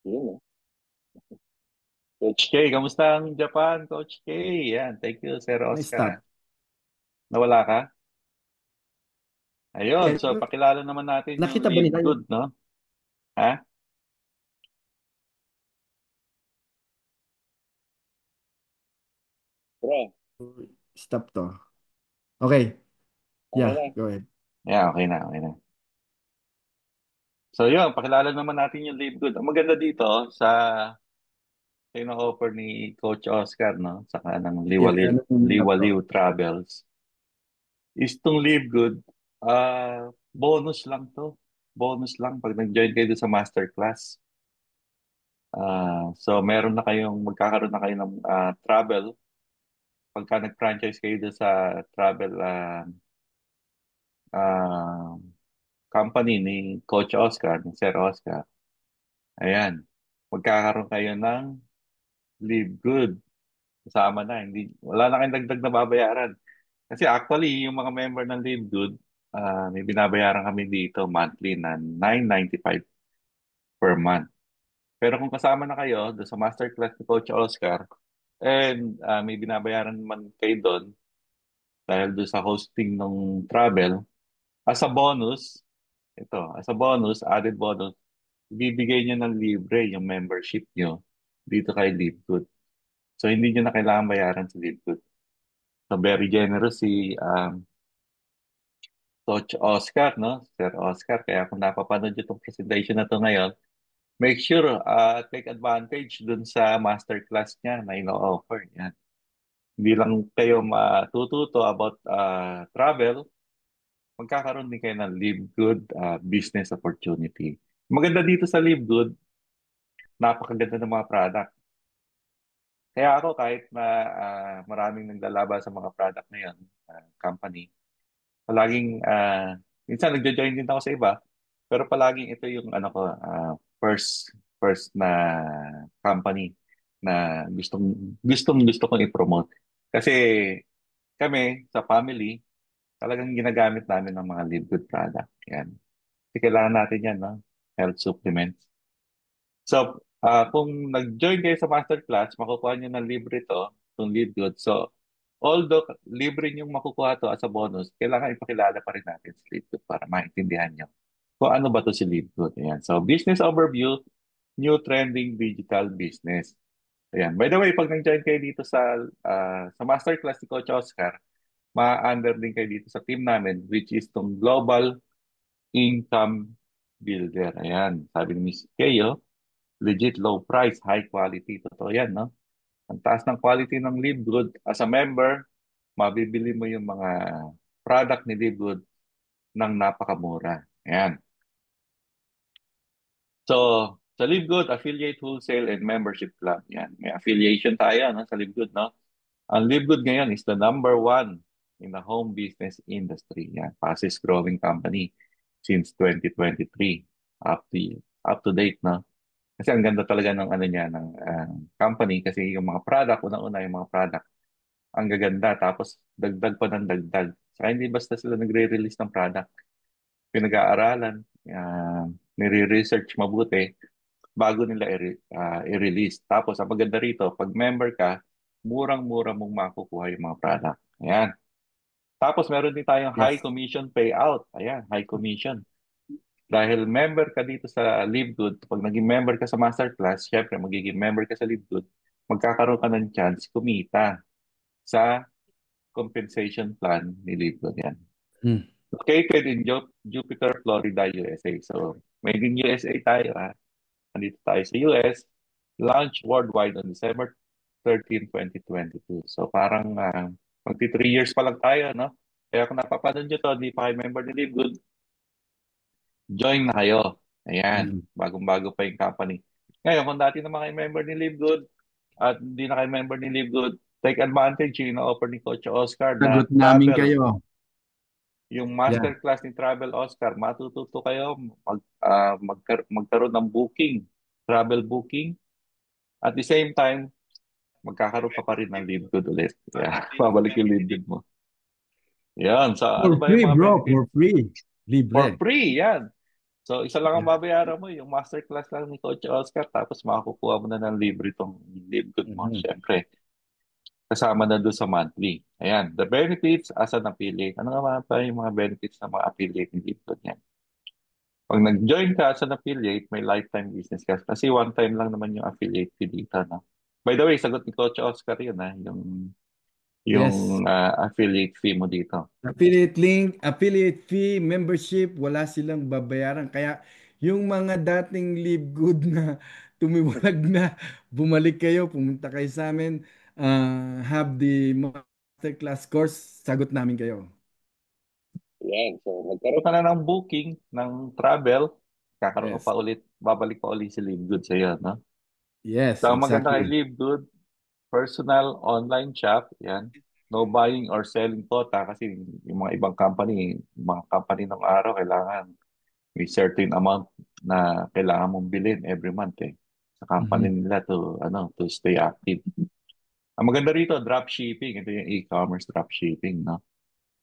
Yun. Coach K, kamusta ang Japan, Coach K? Yan, thank you, Sir Oscar. na-stop. Nawala ka? Ayun, Eh, so pakilala naman natin yung nakita ba Live nila Good, no? Ha? Pre. stop to? Okay. Yeah, go ahead. Yeah, okay na, okay na. So yun, pakilala naman natin yung Live Good. Ang maganda dito sa offer ni Coach Oscar, no? Saka ng Yeah, ano yung to? Liwaliw Travels. Is tong Live Good, bonus lang to. Bonus lang pag nag-join kayo doon sa masterclass. So meron na kayong, magkakaroon na kayo ng travel. Pagka nag-franchise kayo doon sa travel ah, company ni Coach Oscar, ni Sir Oscar. Ayan. Magkakaroon kayo ng Live Good. Kasama na. Hindi, wala na kayong dagdag na babayaran. Kasi actually, yung mga member ng Live Good, may binabayaran kami dito monthly na 9.95 per month. Pero kung kasama na kayo doon sa masterclass ni Coach Oscar, and may binabayaran naman kayo doon dahil doon sa hosting ng travel, as a bonus, as a bonus, added bonus, bibigay nyo ng libre yung membership nyo dito kay Live Good. So, hindi nyo na kailangan bayaran sa Live Good. So, very generous si Coach Oscar, no? Sir Oscar. Kaya kung napapanood nyo itong presentation na to ngayon, make sure take advantage dun sa masterclass niya na ino-offer. Yan. Hindi lang kayo matututo about travel, magkakaroon din kayo ng Live Good business opportunity. Maganda dito sa Live Good, napakaganda ng mga product. Kaya ako kahit na maraming naglalaban sa mga product na yun, company, palaging, minsan nagjo-join din ako sa iba, pero palaging ito yung ano ko, first na company na gusto kong i-promote. Kasi kami sa family, talagang ginagamit namin ng mga Live Good product. Yan. Kasi kailangan natin yan, no? Health supplements. So, kung nag-join kayo sa masterclass, makukuha nyo ng libre to, itong Live Good. So, although libre nyo makukuha to as a bonus, kailangan ipakilala pa rin natin si Live Good para maintindihan nyo kung ano ba to si Live Good. Ayan. So, business overview, new trending digital business. Ayan. By the way, pag nag-join kayo dito sa masterclass ni Coach Oscar, ma-under din kayo dito sa team namin, which is tong Global Income Builder. Ayan. Sabi ni Miss Keo, legit low price, high quality. Totoo yan, no? Ang taas ng quality ng Live Good. As a member, mabibili mo yung mga product ni Live Good ng napakamura. Ayan. So, sa Live Good, Affiliate Wholesale and Membership Club. Yan. May affiliation tayo no, sa Live Good, no? Ang Live Good ngayon is the number one in the home business industry. Yan. Fastest growing company since 2023 up to date, no? Kasi ang ganda talaga ng ano niya ng company kasi yung mga product, unang-una yung mga product, ang gaganda tapos dagdag pa ng dagdag. Saka hindi basta sila nagre-release ng product. Pinag-aaralan, nire-research mabuti bago nila i-release. Tapos ang maganda rito, pag member ka, murang-mura mong makukuha yung mga product. Ayan. Tapos meron din tayong high Yes. commission payout. Ayan, high commission. Dahil member ka dito sa Live Good, pag naging member ka sa Masterclass, syempre magiging member ka sa Live Good, magkakaroon ka ng chance kumita sa compensation plan ni Live Good. Yan. Hmm. Located in Jupiter, Florida, USA. So, made in USA tayo. Nandito tayo sa US. Launch worldwide on December 13, 2022. So, parang magti 3 years pa lang tayo, no? Kaya kung napapanood nyo to, hindi pa kayo member ni Live Good, join na kayo. Ayan, bagong-bago pa yung company. Ngayon, kung dati naman kayo member ni Live Good at hindi na kayo member ni Live Good, take advantage yung offer ni Coach Oscar na Sagot namin travel. kayo. Yung Yeah. masterclass ni Travel Oscar, matututo kayo magkaroon ng booking, travel booking. At the same time, magkakaroon ka pa rin ng Live Good ulit. Kaya, babalik yung Live Good mo. Yan. So, For ano ba yung free, mga bro. benefits? For free. For Libre. free, yan. So, isa lang ang Yeah. babayaran mo, yung masterclass lang ni Coach Oscar, tapos makakukuha mo na ng libre itong Live Good mo. Mhm. Siyempre, kasama na doon sa monthly. Ayan, the benefits as an affiliate. Ano nga pa yung mga benefits ng mga affiliate ni Live Good yan? Pag nag-join ka as an affiliate, may lifetime business ka. Kasi one time lang naman yung affiliate fee dito, no? By the way, sagot ni Coach Oscar yun, yung Yes. affiliate fee mo dito. Affiliate link, affiliate fee, membership, wala silang babayaran. Kaya yung mga dating Live Good na tumiwalag na, bumalik kayo, pumunta kayo sa amin, have the masterclass course, sagot namin kayo. Yan. So, nagkaroon ka na ng booking ng travel, kakaroon ka Yes. pa ulit, babalik pa ulit si Live Good sa iyo, no? Yes, So, ang maganda kay exactly. Live Good, personal online shop, yan. No buying or selling quota kasi yung mga ibang company, mga company ng araw, kailangan may certain amount na kailangan mong bilhin every month sa company Mhm. nila to stay active. Ang maganda rito, drop shipping. Ito yung e-commerce drop shipping, no?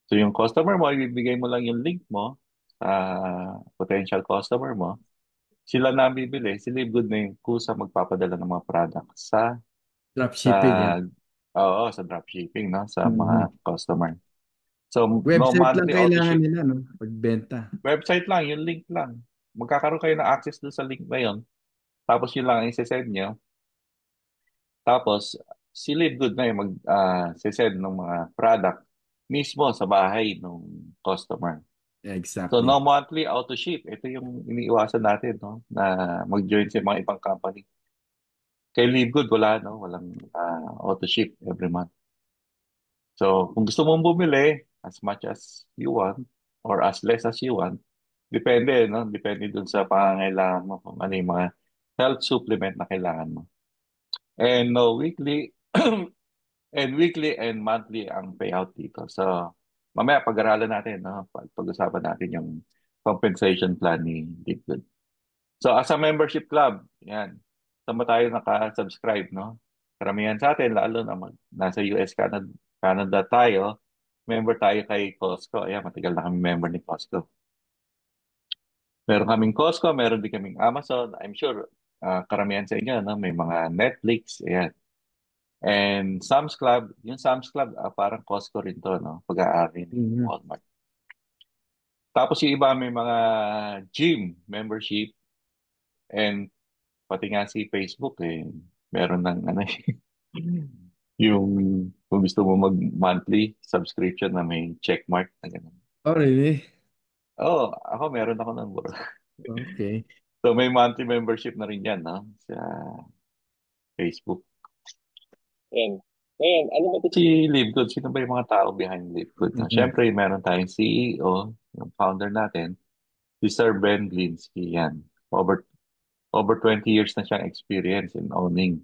So yung customer mo, ibibigay mo lang yung link mo sa potential customer mo. Sila na bibili, sila yung good na yung kusa magpapadala ng mga product Drop sa shipping, yeah. sa drop shipping, no? Sa Mhm. mga customer. So no Website lang monthly auto kailangan ship. nila, no? Pagbenta. Website lang, yung link lang. Magkakaroon kayo ng access doon sa link na yun. Tapos yun lang ang isi-send nyo. Tapos, si Live Good na yung send ng mga product mismo sa bahay ng customer. So, Exactly. no monthly auto ship. Ito yung iniiwasan natin, no? Na mag-join sa mga ibang company. Kay Live Good, wala, no? Walang auto ship every month. So, kung gusto mong bumili as much as you want or as less as you want, depende, no? Depende dun sa pangangailangan mo kung ano yung mga health supplement na kailangan mo. And no weekly And weekly and monthly ang payout dito. So, mamaya pag-aralan natin, no? Pag-usapan natin yung compensation plan ni Liquid. So, as a membership club, yan. Saan ba tayo naka-subscribe, no? Karamihan sa atin, lalo na nasa US, Canada tayo, member tayo kay Costco. Ayan, matagal na kami member ni Costco. Meron kaming Costco, meron din kaming Amazon. I'm sure karamihan sa inyo, no? May mga Netflix, ayan. And Sam's Club, yung Sam's Club, parang Costco rin to, no? Pag-aari ni Mhm. Walmart. Tapos yung iba may mga gym membership and pati nga si Facebook meron ng ano yung kung gusto mo mag-monthly subscription na may check mark na gano'n. Oh, really? Oh, ako meron ako ng bro. Okay. So may monthly membership na rin yan, no? Sa Facebook. And ngayon, ano ba si Livegood? Sino ba yung mga tao behind Livegood? No? Mhm. Siyempre, meron tayong CEO, yung founder natin, si Sir Ben Glinsky. Yan. Over 20 years na siyang experience in owning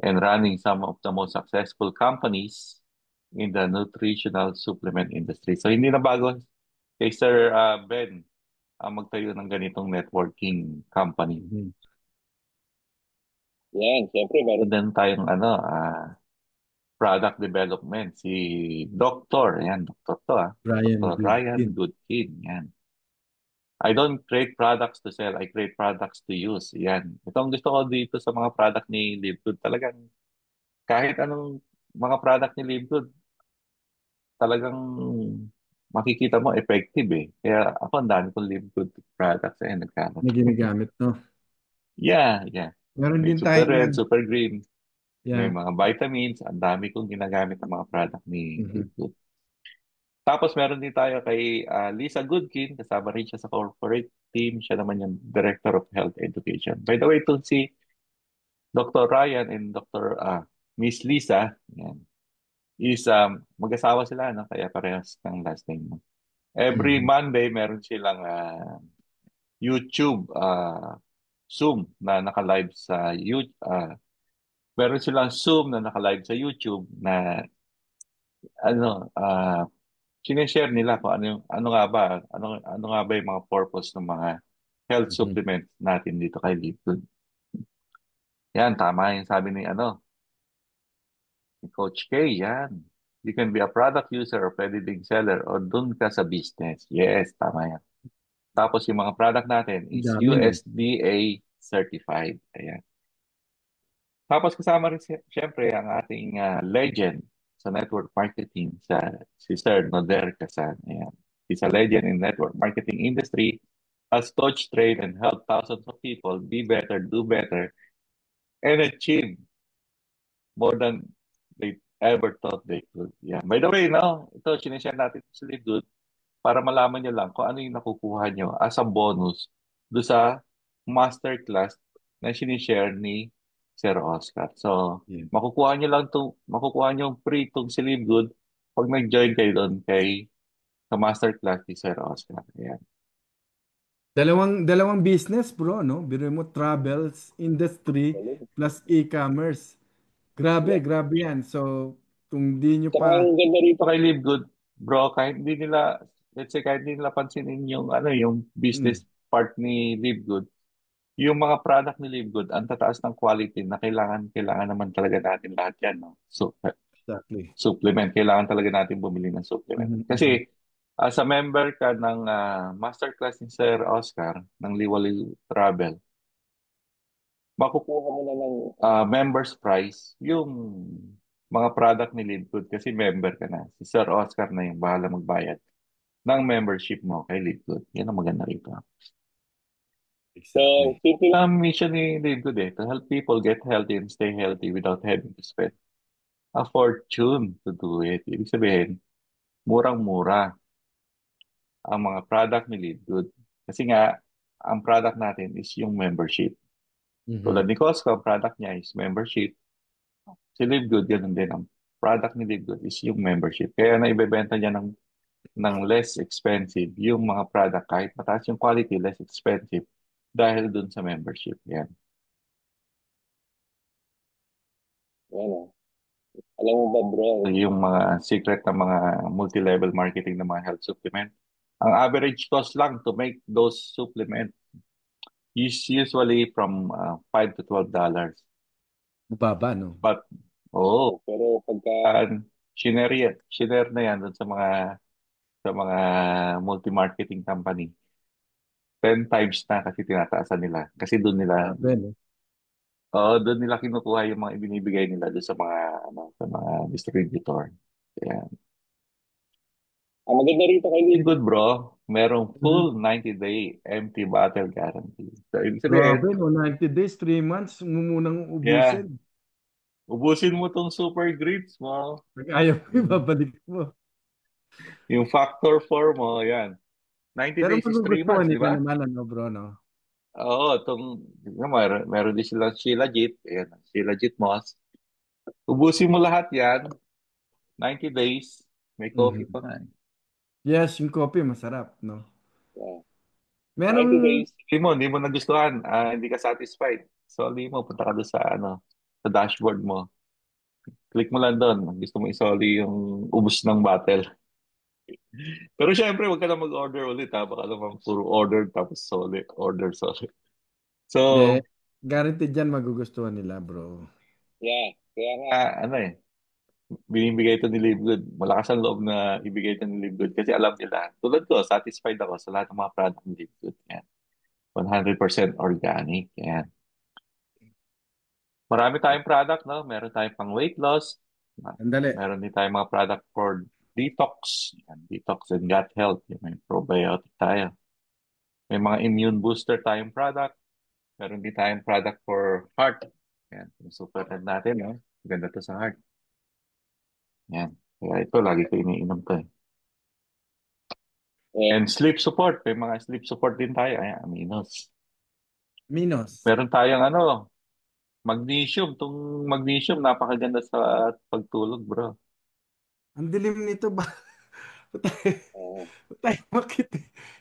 and running some of the most successful companies in the nutritional supplement industry. So, hindi na bago kay Sir Ben ang magtayo ng ganitong networking company. Mhm. Yan, siyempre meron din tayong product development. Si Doctor, ayan, Doctor to Ryan Dr. Ryan Goodkin. Goodkin, yan. I don't create products to sell, I create products to use. Yan. Itong gusto ko dito sa mga product ni Livegood, talagang kahit anong mga product ni Livegood, talagang makikita mo effective eh. Kaya ako ang dami kong Livegood products nagkaroon. Na ginagamit, no? Yeah, yeah. Meron May din Super tayong, Red, Super Green, may yeah. mga vitamins, ang dami kong ginagamit ng mga product ni Mhm. Livegood. Tapos meron din tayo kay Lisa Goodkin, kasama rin siya sa corporate team. Siya naman yung Director of Health Education. By the way, itong si Dr. Ryan and Dr. Miss Lisa, yan, is mag-asawa sila, no? Kaya parehas ng last name. No? Every Mhm. Monday, meron silang YouTube Zoom na naka-live sa YouTube. Meron silang Zoom na naka-live sa YouTube na ano, sineshare nila kung ano nga ba, ano nga ba yung mga purpose ng mga health Mhm. supplements natin dito kay Liquid. Yan, tama yung sabi ni Coach K, yan. You can be a product user or pwede ding seller o dun ka sa business. Yes, tama yan. Tapos yung mga product natin Ang is dami, no? USDA certified. Ayan. Tapos kasama rin siyempre ang ating legend sa network marketing si Sir Noder Casan. Ayan. He's a legend in network marketing industry, has coached, trained, and helped thousands of people be better, do better, and achieve more than they ever thought they could. Yeah. By the way, no, ito, sinishare natin sa Good para malaman nyo lang kung ano yung nakukuha nyo as a bonus do sa masterclass na sinishare ni Sir Oscar. So, Yeah. makukuha nyo free itong si Good pag nag-join kayo doon sa masterclass ni Sir Oscar. Ayan. Dalawang business, bro, no? Biro mo, travels, industry, plus e-commerce. Grabe, grabe yan. So, kung di nyo Saka pa, ang ganda rito kay Live Good, bro, let's say kahit hindi nila pansinin yung mm, business part ni Live Good, yung mga product ni Live Good, ang tataas ng quality na kailangan naman talaga natin lahat yan, no? So, exactly. supplement, kailangan talaga natin bumili ng supplement. Mhm, mhm. Kasi, as a member ka ng masterclass ni Sir Oscar ng Liwali Travel, makukuha mo na ng members price yung mga product ni Livegood kasi member ka na. Si Sir Oscar na yung bahala magbayad ng membership mo kay Livegood. Yan ang maganda rito. So, Exactly. simple lang ang mission ni Livegood to help people get healthy and stay healthy without having to spend a fortune to do it. Ibig sabihin, murang-mura ang mga product ni Livegood. Kasi nga, ang product natin is yung membership. Tulad Mhm. ni Costco, ang product niya is membership. Si Livegood, ganun din. Ang product ni Livegood is yung membership. Kaya naibebenta niya ng less expensive yung mga product kahit mataas yung quality, less expensive dahil dun sa membership. Yan. Yan o. Alam mo ba bro, yung mga secret na mga multi-level marketing ng mga health supplement, ang average cost lang to make those supplement is usually from $5 to $12. Mababa, no? But, oo, pero pagka shiner na yan dun sa mga multi-marketing company, 10 times na kasi tinataasan nila. Kasi Grabe, no? doon nila kinukuha yung mga ibinibigay nila doon sa mga distributor. Kaya, ang maganda rito kay Good bro, merong Mhm. full 90-day empty bottle guarantee. So, ibig sabihin, Grabe, no? 90 days, 3 months, mo munang yeah, ubusin. ubusin mo tong super grits mo. Pag ayaw mo, ibabalik mo. Yung factor 4 mo, yan. 90 Pero days is 3 magugustuhan months, di nila ba? naman, ano, bro, no? Oo, meron din silang Shilajit. Ayan, Shilajit Moss. Ubusin mo lahat yan, 90 days. May coffee Mhm. pa nga. Yes, yung coffee, masarap, no? Yeah. 90 Merong, days. Hindi mo nagustuhan. Hindi ka satisfied. So, mo, punta ka doon sa dashboard mo. Click mo lang doon. Gusto mo isoli yung ubos ng bottle. Pero syempre, huwag ka na mag-order ulit ha. Baka naman puro order tapos soli. Order, soli. de, So, guaranteed yan magugustuhan nila, bro. yeah. Kaya nga, binibigay ito ni Livegood. Malakas ang loob na ibigay ito ni Livegood kasi alam nila. Tulad ko, satisfied ako sa lahat ng mga product ni Livegood. Yan. 100% organic. Yan. Marami tayong product, no? Meron tayong pang weight loss. Andali. Meron din tayong mga product for detox. Yan, detox and gut health. Yan, may probiotic tayo. May mga immune booster tayong product. Meron din tayong product for heart. Yan, yung super natin, no? Ganda to sa heart. Yan. Kaya ito, lagi ko iniinom to. And sleep support. May mga sleep support din tayo. Ayan, aminos. Minos. Meron tayong magnesium. Itong magnesium, napakaganda sa pagtulog, bro. Ang dilim nito ba? Oo. Tayo makita.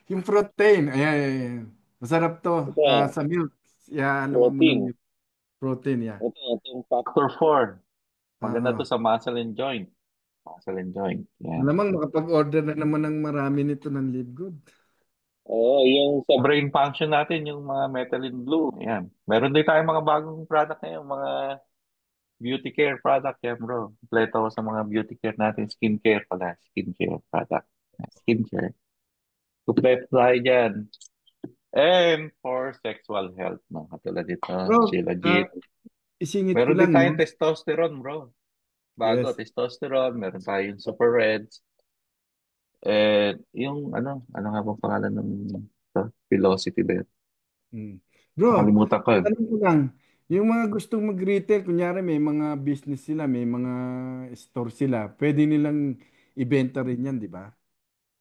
Yung protein. Ayan, ayan, ayan. Masarap to. Ito, Sa milk. Yan, naman mo ng protein. milk. Protein, yeah. Itong factor 4. Maganda to Oo. sa muscle and joint. Muscle and joint. Yan. Malamang makapag-order na naman ng marami nito ng Live Good. Oo, yung sa brain function natin, yung mga methylene blue. Yan. Meron din tayong mga bagong product ngayon, mga beauty care product. Yan, bro. Kompleto ako sa mga beauty care natin. Skincare pala. Skincare product. Skincare. Kompleto tayo dyan. And for sexual health, no? Katulad dito, Bro, Shilajit. isingit ko Meron din lang, no? tayong testosterone, bro. Bago, Yes. testosterone. Meron tayong super reds. Yung ano nga bang pangalan ng Velocity ba yun? Mm. Bro, Nakalimutan ko. tanong ko lang, yung mga gustong mag-retail, kunyari may mga business sila, may mga store sila, pwede nilang ibenta rin yan, di ba?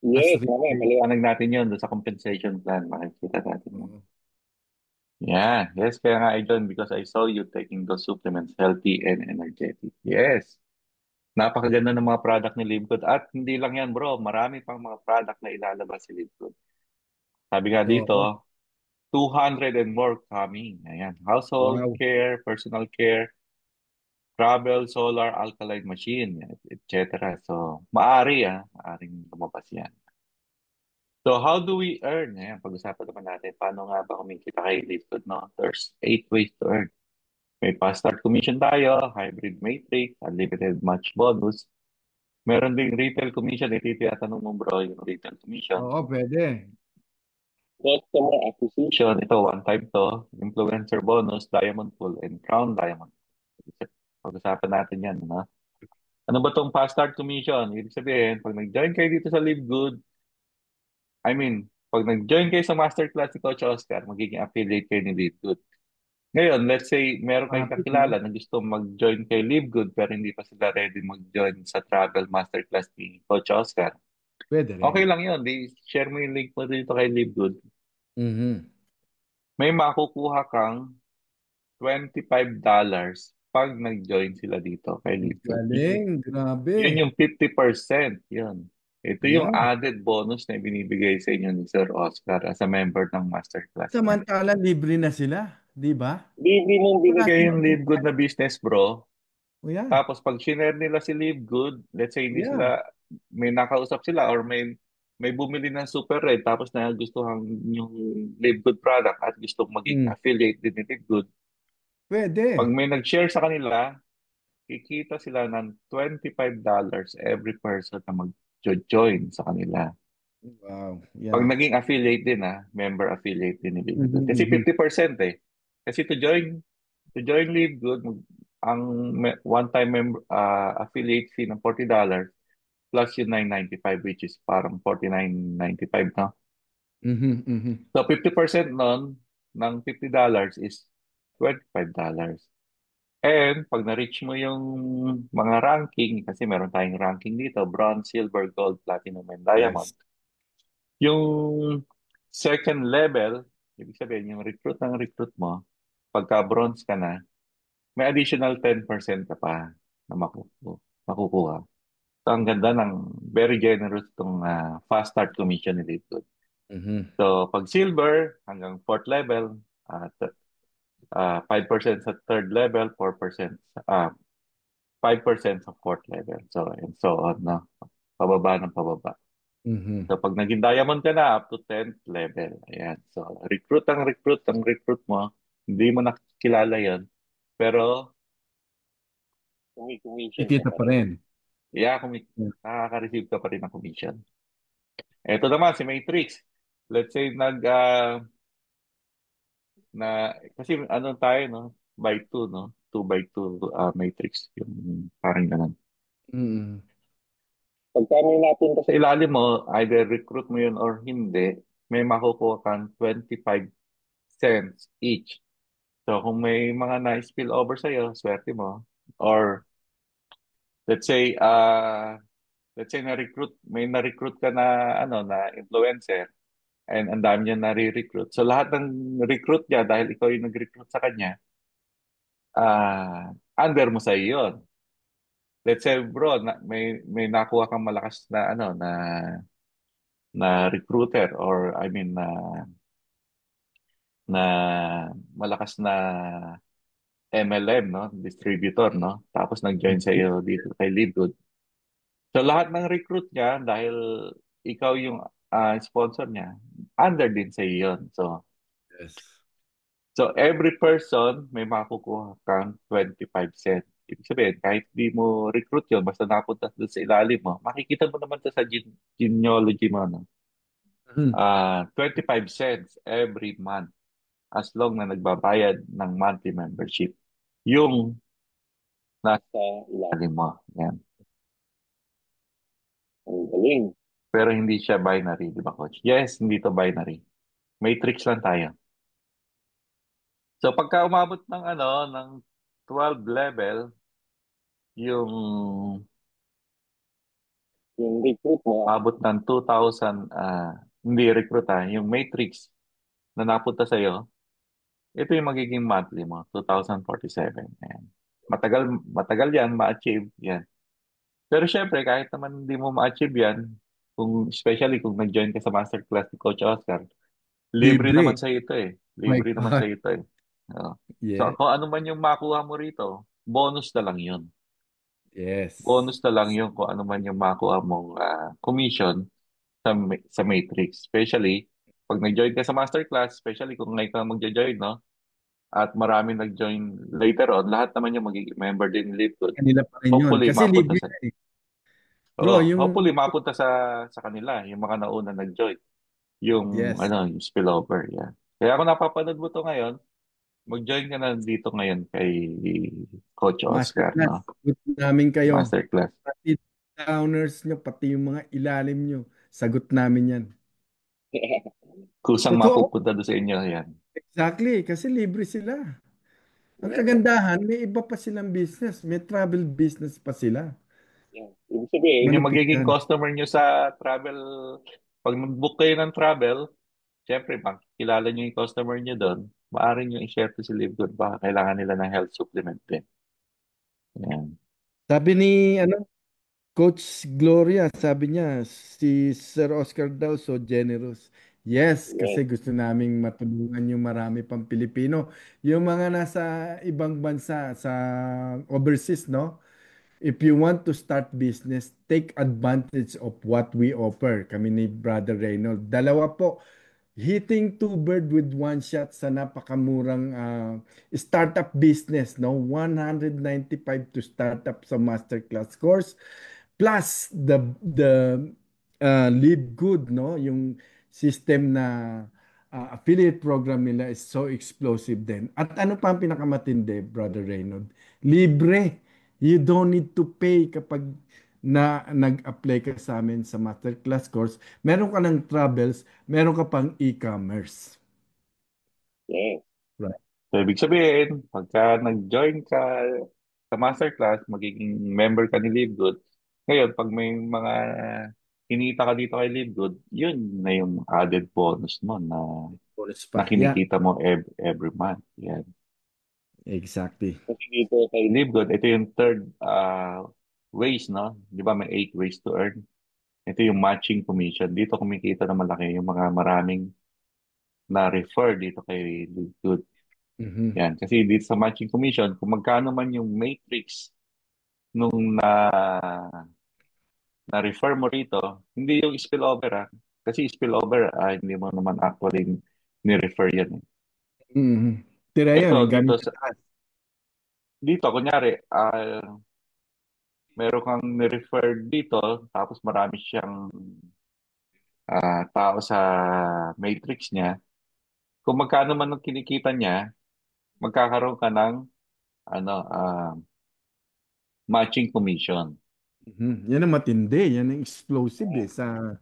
As Yes, mamaya retail. paliwanag natin yun doon sa compensation plan. Makikita natin yun. Oo. Yeah, yes, kaya nga I joined because I saw you taking those supplements healthy and energetic. Yes, napakaganda ng mga product ni Livegood. At hindi lang yan bro, marami pang mga product na ilalabas si Livegood. Sabi nga Oo. dito, 200 and more coming. Ayan, household Wow. care, personal care, travel, solar, alkaline machine, etc. So, maaring lumabas yan. So, how do we earn? Ayan, pag-usapan naman natin, paano nga ba kumikita kay Livegood, no? There's 8 ways to earn. May fast start commission tayo, hybrid matrix, unlimited match bonus. Meron ding retail commission, ito yung tinatanong mo bro, yung retail commission. Oo, pwede. Customer acquisition, ito one time to, influencer bonus, diamond pool, and crown diamond. Pag-usapan natin yan, no? Ano ba tong fast start commission? Ibig sabihin, pag nag-join kayo dito sa Live Good, pag nag-join kayo sa masterclass ni Coach Oscar, magiging affiliate kayo ni Live Good. Ngayon, let's say meron kayong Kapit, no? kakilala na gusto mag-join kay Live Good pero hindi pa sila ready mag-join sa travel masterclass ni Coach Oscar. Pwede Okay rin. lang yun. Share mo yung link mo dito kay Live Good. Mhm. May makukuha kang $25 pag nag-join sila dito kay Live Good. Galing, grabe. Yun yung 50%. Yun. Ito yung Ayan. added bonus na binibigay sa inyo ni Sir Oscar as a member ng masterclass niya. Samantala, libre na sila, di ba? Libre mong Wala binigay yung silang Live Good na business, bro. Oh, yeah. Tapos pag shinare nila si Live Good, let's say hindi Yeah. sila, may nakausap sila or may bumili ng Super Red tapos nagustuhan yung Live Good product at gustong maging Mm. affiliate din ni Live Good. Pag Pwede. may nag-share sa kanila, kikita sila ng $25 every person na mag-join sa kanila. Wow. Pag Yeah. naging affiliate din member affiliate din ni Live Good. Mhm, Kasi mhm. 50% eh. Kasi to join Live Good, ang one-time affiliate fee ng $40 plus yung 995 which is parang 49.95 no? Mhm, mhm. So 50% nun ng $50 is $25. And pag na-reach mo yung mga ranking, kasi meron tayong ranking dito, bronze, silver, gold, platinum, and diamond. Yes. Yung second level, ibig sabihin, yung recruit mo, pagka bronze ka na, may additional 10% ka pa na makukuha. So, ang ganda ng very generous tong fast start commission ni Leadgood. Mhm. So, pag silver, hanggang fourth level, 5% sa third level, 4%, 5% sa fourth level. So, and so on, no? Pababa ng pababa. Mhm. So, pag naging diamond ka na, up to 10th level. Ayan. So, recruit mo. Hindi mo nakilala yon. Pero, commission ka Kikita pa pa rin. rin. Yeah, Yeah. nakaka-receive ka pa rin ng commission. Ito naman, si Matrix. Let's say, kasi ano tayo, no? By two, no? Two by two Matrix. Yung parang ganun. Mm. Pagka may napunta sa ilalim mo, either recruit mo yun or hindi, may makukuha kang 25 cents each. So kung may mga na-spill over sa'yo, swerte mo. Or let's say, may na-recruit ka na, na influencer and ang dami niya nare-recruit. So lahat ng recruit niya, dahil ikaw yung nag-recruit sa kanya, under mo sa yun. Let's say, bro, may nakuha kang malakas na, na recruiter or I mean na malakas na MLM, no? Distributor, no? Tapos nag-join sa iyo dito kay Leadgood. So lahat ng recruit niya dahil ikaw yung sponsor niya, under din sa iyo yun. Yes. So every person may makukuha kang 25 cents. Ibig sabihin, kahit di mo recruit yun, basta napunta doon sa ilalim mo, makikita mo naman to sa genealogy mo, no? Mhm. 25 cents every month as long na nagbabayad ng monthly membership. Yung nasa ilalim mo. Yan. Ang galing. Pero hindi siya binary, di ba, Coach? Yes, hindi to binary. Matrix lang tayo. So pagka umabot ng ng 12 level, yung recruit mo, abot ng 2,000, hindi recruit yung matrix na napunta sa'yo, ito yung magiging monthly mo, 2,047. Ayan. Matagal, matagal yan, ma-achieve yan. Pero syempre, kahit naman hindi mo ma-achieve yan, especially kung nag-join ka sa masterclass ni Coach Oscar, libre naman Libre. sa ito eh. My Libre naman sa God. ito eh. Oo. So, Yeah. kung ano man yung makuha mo rito, bonus na lang yun. Yes. Bonus na lang yun kung ano man yung makuha mong commission sa Matrix. Especially, pag nag-join ka sa masterclass, especially kung ngayon ka magja-join, no? At marami nag-join later on, lahat naman yung magiging member din ni Live Good. Kanila pa rin yun. Hopefully, Kasi mapunta libre sa na eh. Bro, yung... hopefully mapunta sa kanila, yung mga nauna nag-join, yung Yes. yung spillover, yeah. Kaya ako napapanood mo to ngayon, mag-join ka na dito ngayon kay Coach Oscar, Masterclass. no? Sagot namin kayo. Masterclass. Pati downers nyo, pati yung mga ilalim nyo. Sagot namin yan. Kusang Totoo. mapupunta doon sa inyo, yan. Exactly. Kasi libre sila. Ang Yeah. kagandahan, may iba pa silang business. May travel business pa sila. Yeah. Ibig sabihin, yung Malupit magiging yan. customer nyo sa travel, pag nag-book kayo ng travel, syempre, kilala nyo yung customer nyo doon, maaari nyo i-share to si Live Good, baka kailangan nila ng health supplement din. Yan. Sabi ni Coach Gloria, sabi niya, si Sir Oscar daw so generous. Yes, Yes. kasi gusto naming matulungan yung marami pang Pilipino. Yung mga nasa ibang bansa, sa overseas, no? If you want to start business, take advantage of what we offer. Kami ni Brother Reynold. Dalawa po, hitting two bird with one shot sa napakamurang startup business, no? 195 to startup sa masterclass course. Plus the Live Good, no? Yung system na affiliate program nila is so explosive din. At ano pa ang pinakamatindi, Brother Reynold? Libre. You don't need to pay kapag nag-apply ka sa amin sa masterclass course. Meron ka ng travels, meron ka pang e-commerce. Yes. Right. So, ibig sabihin, pagka nag-join ka sa masterclass, magiging member ka ni LiveGood. Ngayon, pag may mga kinita ka dito kay LiveGood, yun na yung added bonus mo Bonus na pa. Yeah, kinikita mo every month. Yan. exactly. Kasi dito kay LiveGood, ito yung third ways, no? Di ba may 8 ways to earn? Ito yung matching commission. Dito kumikita na malaki yung mga maraming na-refer dito kay LiveGood. Mhm. Yan. Kasi dito sa matching commission, kung magkano man yung matrix nung na-refer mo rito, hindi yung spillover Kasi spillover, hindi mo naman actually ni-refer yan. Mhm. Tira yun, Ito, eh, galing sa taas. dito, kunyari, meron kang ni-refer dito, tapos marami siyang tao sa matrix niya. Kung magkano man ang kinikita niya, magkakaroon ka ng ano, matching commission. Mhm. Yan ang matindi. Yan ang explosive sa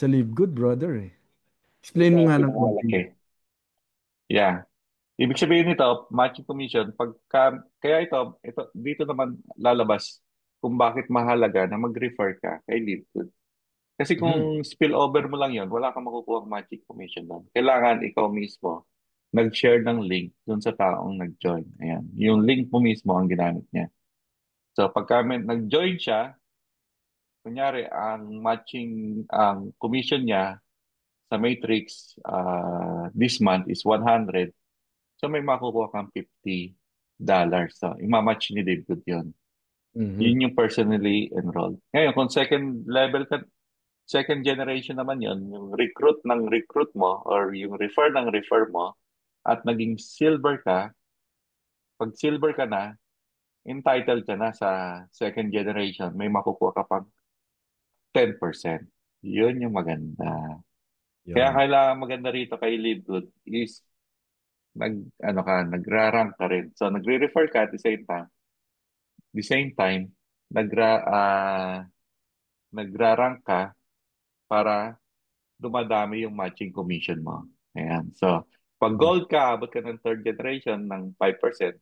Live Good, brother. Eh. Explain mo Kaya nga ng konti. pinakamalaki. Yeah. Ibig sabihin nito, matching commission, kaya ito, dito naman lalabas kung bakit mahalaga na mag-refer ka kay LiveGood. Kasi Mhm. kung spillover mo lang yon, wala kang makukuha matching commission doon. Kailangan ikaw mismo nag-share ng link doon sa taong nag-join. Ayan. Yung link mo mismo ang ginamit niya. So pagka nag-join siya, kunyari, ang commission niya sa Matrix this month is 100. So may makukuha kang $50. So imamatch ni David yun. Mhm. Yun yung personally enrolled. Ngayon, kung second level ka, second generation naman yun, yung recruit mo or yung refer ng refer mo at naging silver ka, pag silver ka na, entitled ka na sa second generation, may makukuha ka pang 10%. Yun yung maganda. Kaya Yun. kailangan maganda rito kay LiveGood is nagra-rank ka rin. So nagre-refer ka at the same time nagra nagra-rank ka para dumadami yung matching commission mo. Ayan. So pag gold ka, abot ka ng third generation ng 5%.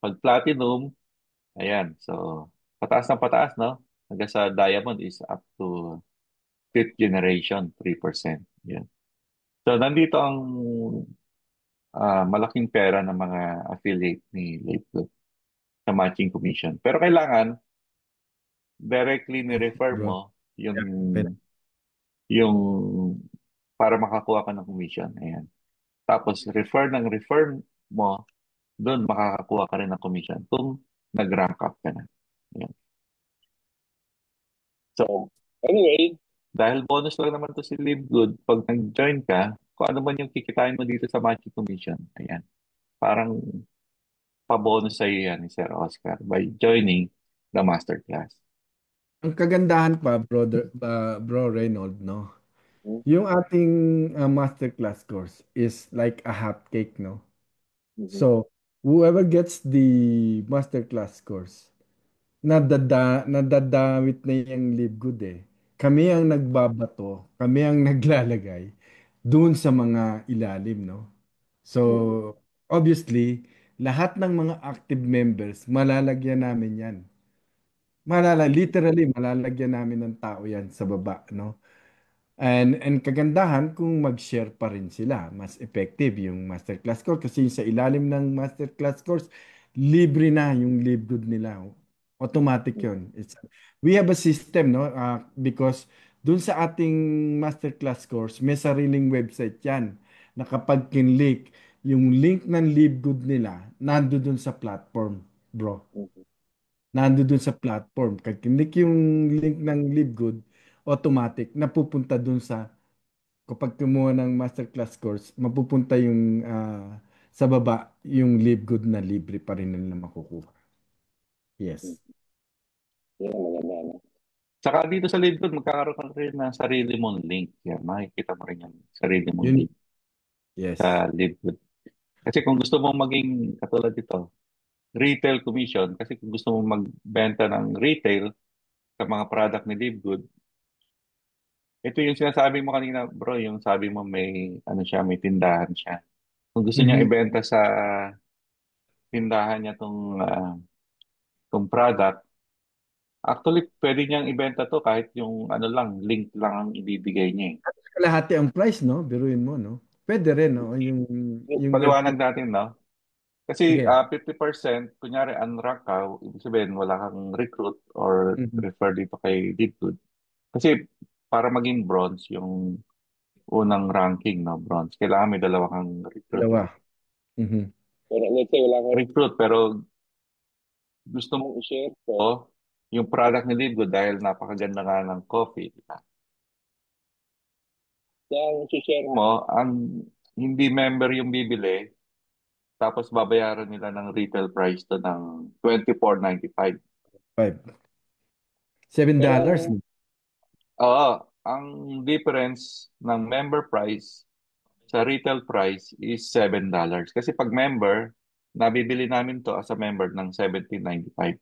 Pag platinum, ayan. So pataas ng pataas, no? Hanggang sa diamond is up to fifth generation, 3%. Yan. So nandito ang malaking pera ng mga affiliate ni Lakewood sa matching commission. Pero kailangan directly ni-refer Bro. mo yung Yeah. Okay. yung para makakuha ka ng commission. Ayan. Tapos refer mo, doon makakakuha ka rin ng commission kung nag-rank up ka na. Ayan. So, anyway, dahil bonus lang naman to si Live Good, pag nag-join ka, kung ano man yung kikitain mo dito sa matching commission, ayan, parang pa-bonus sa iyo yan ni Sir Oscar by joining the masterclass. Ang kagandahan pa, bro Reynold, no? Yung ating masterclass course is like a hot cake, no? Mm-hmm. So, whoever gets the masterclass course, nadadawit na yung Live Good eh. Kami ang nagbabato, kami ang naglalagay doon sa mga ilalim, no? So, obviously, lahat ng mga active members, malalagyan namin yan. Literally, malalagyan namin ng tao yan sa baba, no? And kagandahan kung mag-share pa rin sila, mas effective yung masterclass course kasi sa ilalim ng masterclass course, libre na yung libre nila. Automatic yun. We have a system, no? Because Doon sa ating masterclass course, may sariling website yan na kapag kinlik, yung link ng LiveGood nila, nando doon sa platform, bro. Mhm. Nando doon sa platform. Pag kinlik yung link ng LiveGood, automatic, napupunta doon sa, kapag kumuha ng masterclass course, mapupunta yung sa baba, yung LiveGood na libre pa rin nila makukuha. Yes. Yan, maganda, no? Saka dito sa LinkedIn, magkakaroon ka rin ng sarili mong link. Yan, makikita mo rin yung sarili mong Yun, link yes. sa LinkedIn. Kasi kung gusto mong maging katulad dito, retail commission, kasi kung gusto mong magbenta ng retail sa mga product ni Livegood, ito yung sinasabi mo kanina, bro, yung sabi mo may ano siya, may tindahan siya. Kung gusto niya Mhm. ibenta sa tindahan niya tong product, actually pwede niyang ibenta to kahit yung ano lang, link lang ang ibibigay niya eh. Kalahati ang price, no? Biruin mo, no? Pwede rin, no? Yung Paliwanag natin, no? Kasi sige. 50%, kunyari unrank ka, ibig sabihin wala kang recruit or Mhm. refer dito kay Leadgood. Kasi para maging bronze, yung unang ranking, no, bronze, kailangan may dalawa kang recruit. Dalawa. Mhm. Pero let's say wala kang recruit, pero gusto mong i-share ko yung product ni Leadgood dahil napakaganda nga ng coffee. Diba? Kaya ang i-share mo, ang hindi member yung bibili, tapos babayaran nila ng retail price to ng 24.95. Five. $7, Pero no? oo, ang difference ng member price sa retail price is $7. Kasi pag member, nabibili namin to as a member ng 17.95.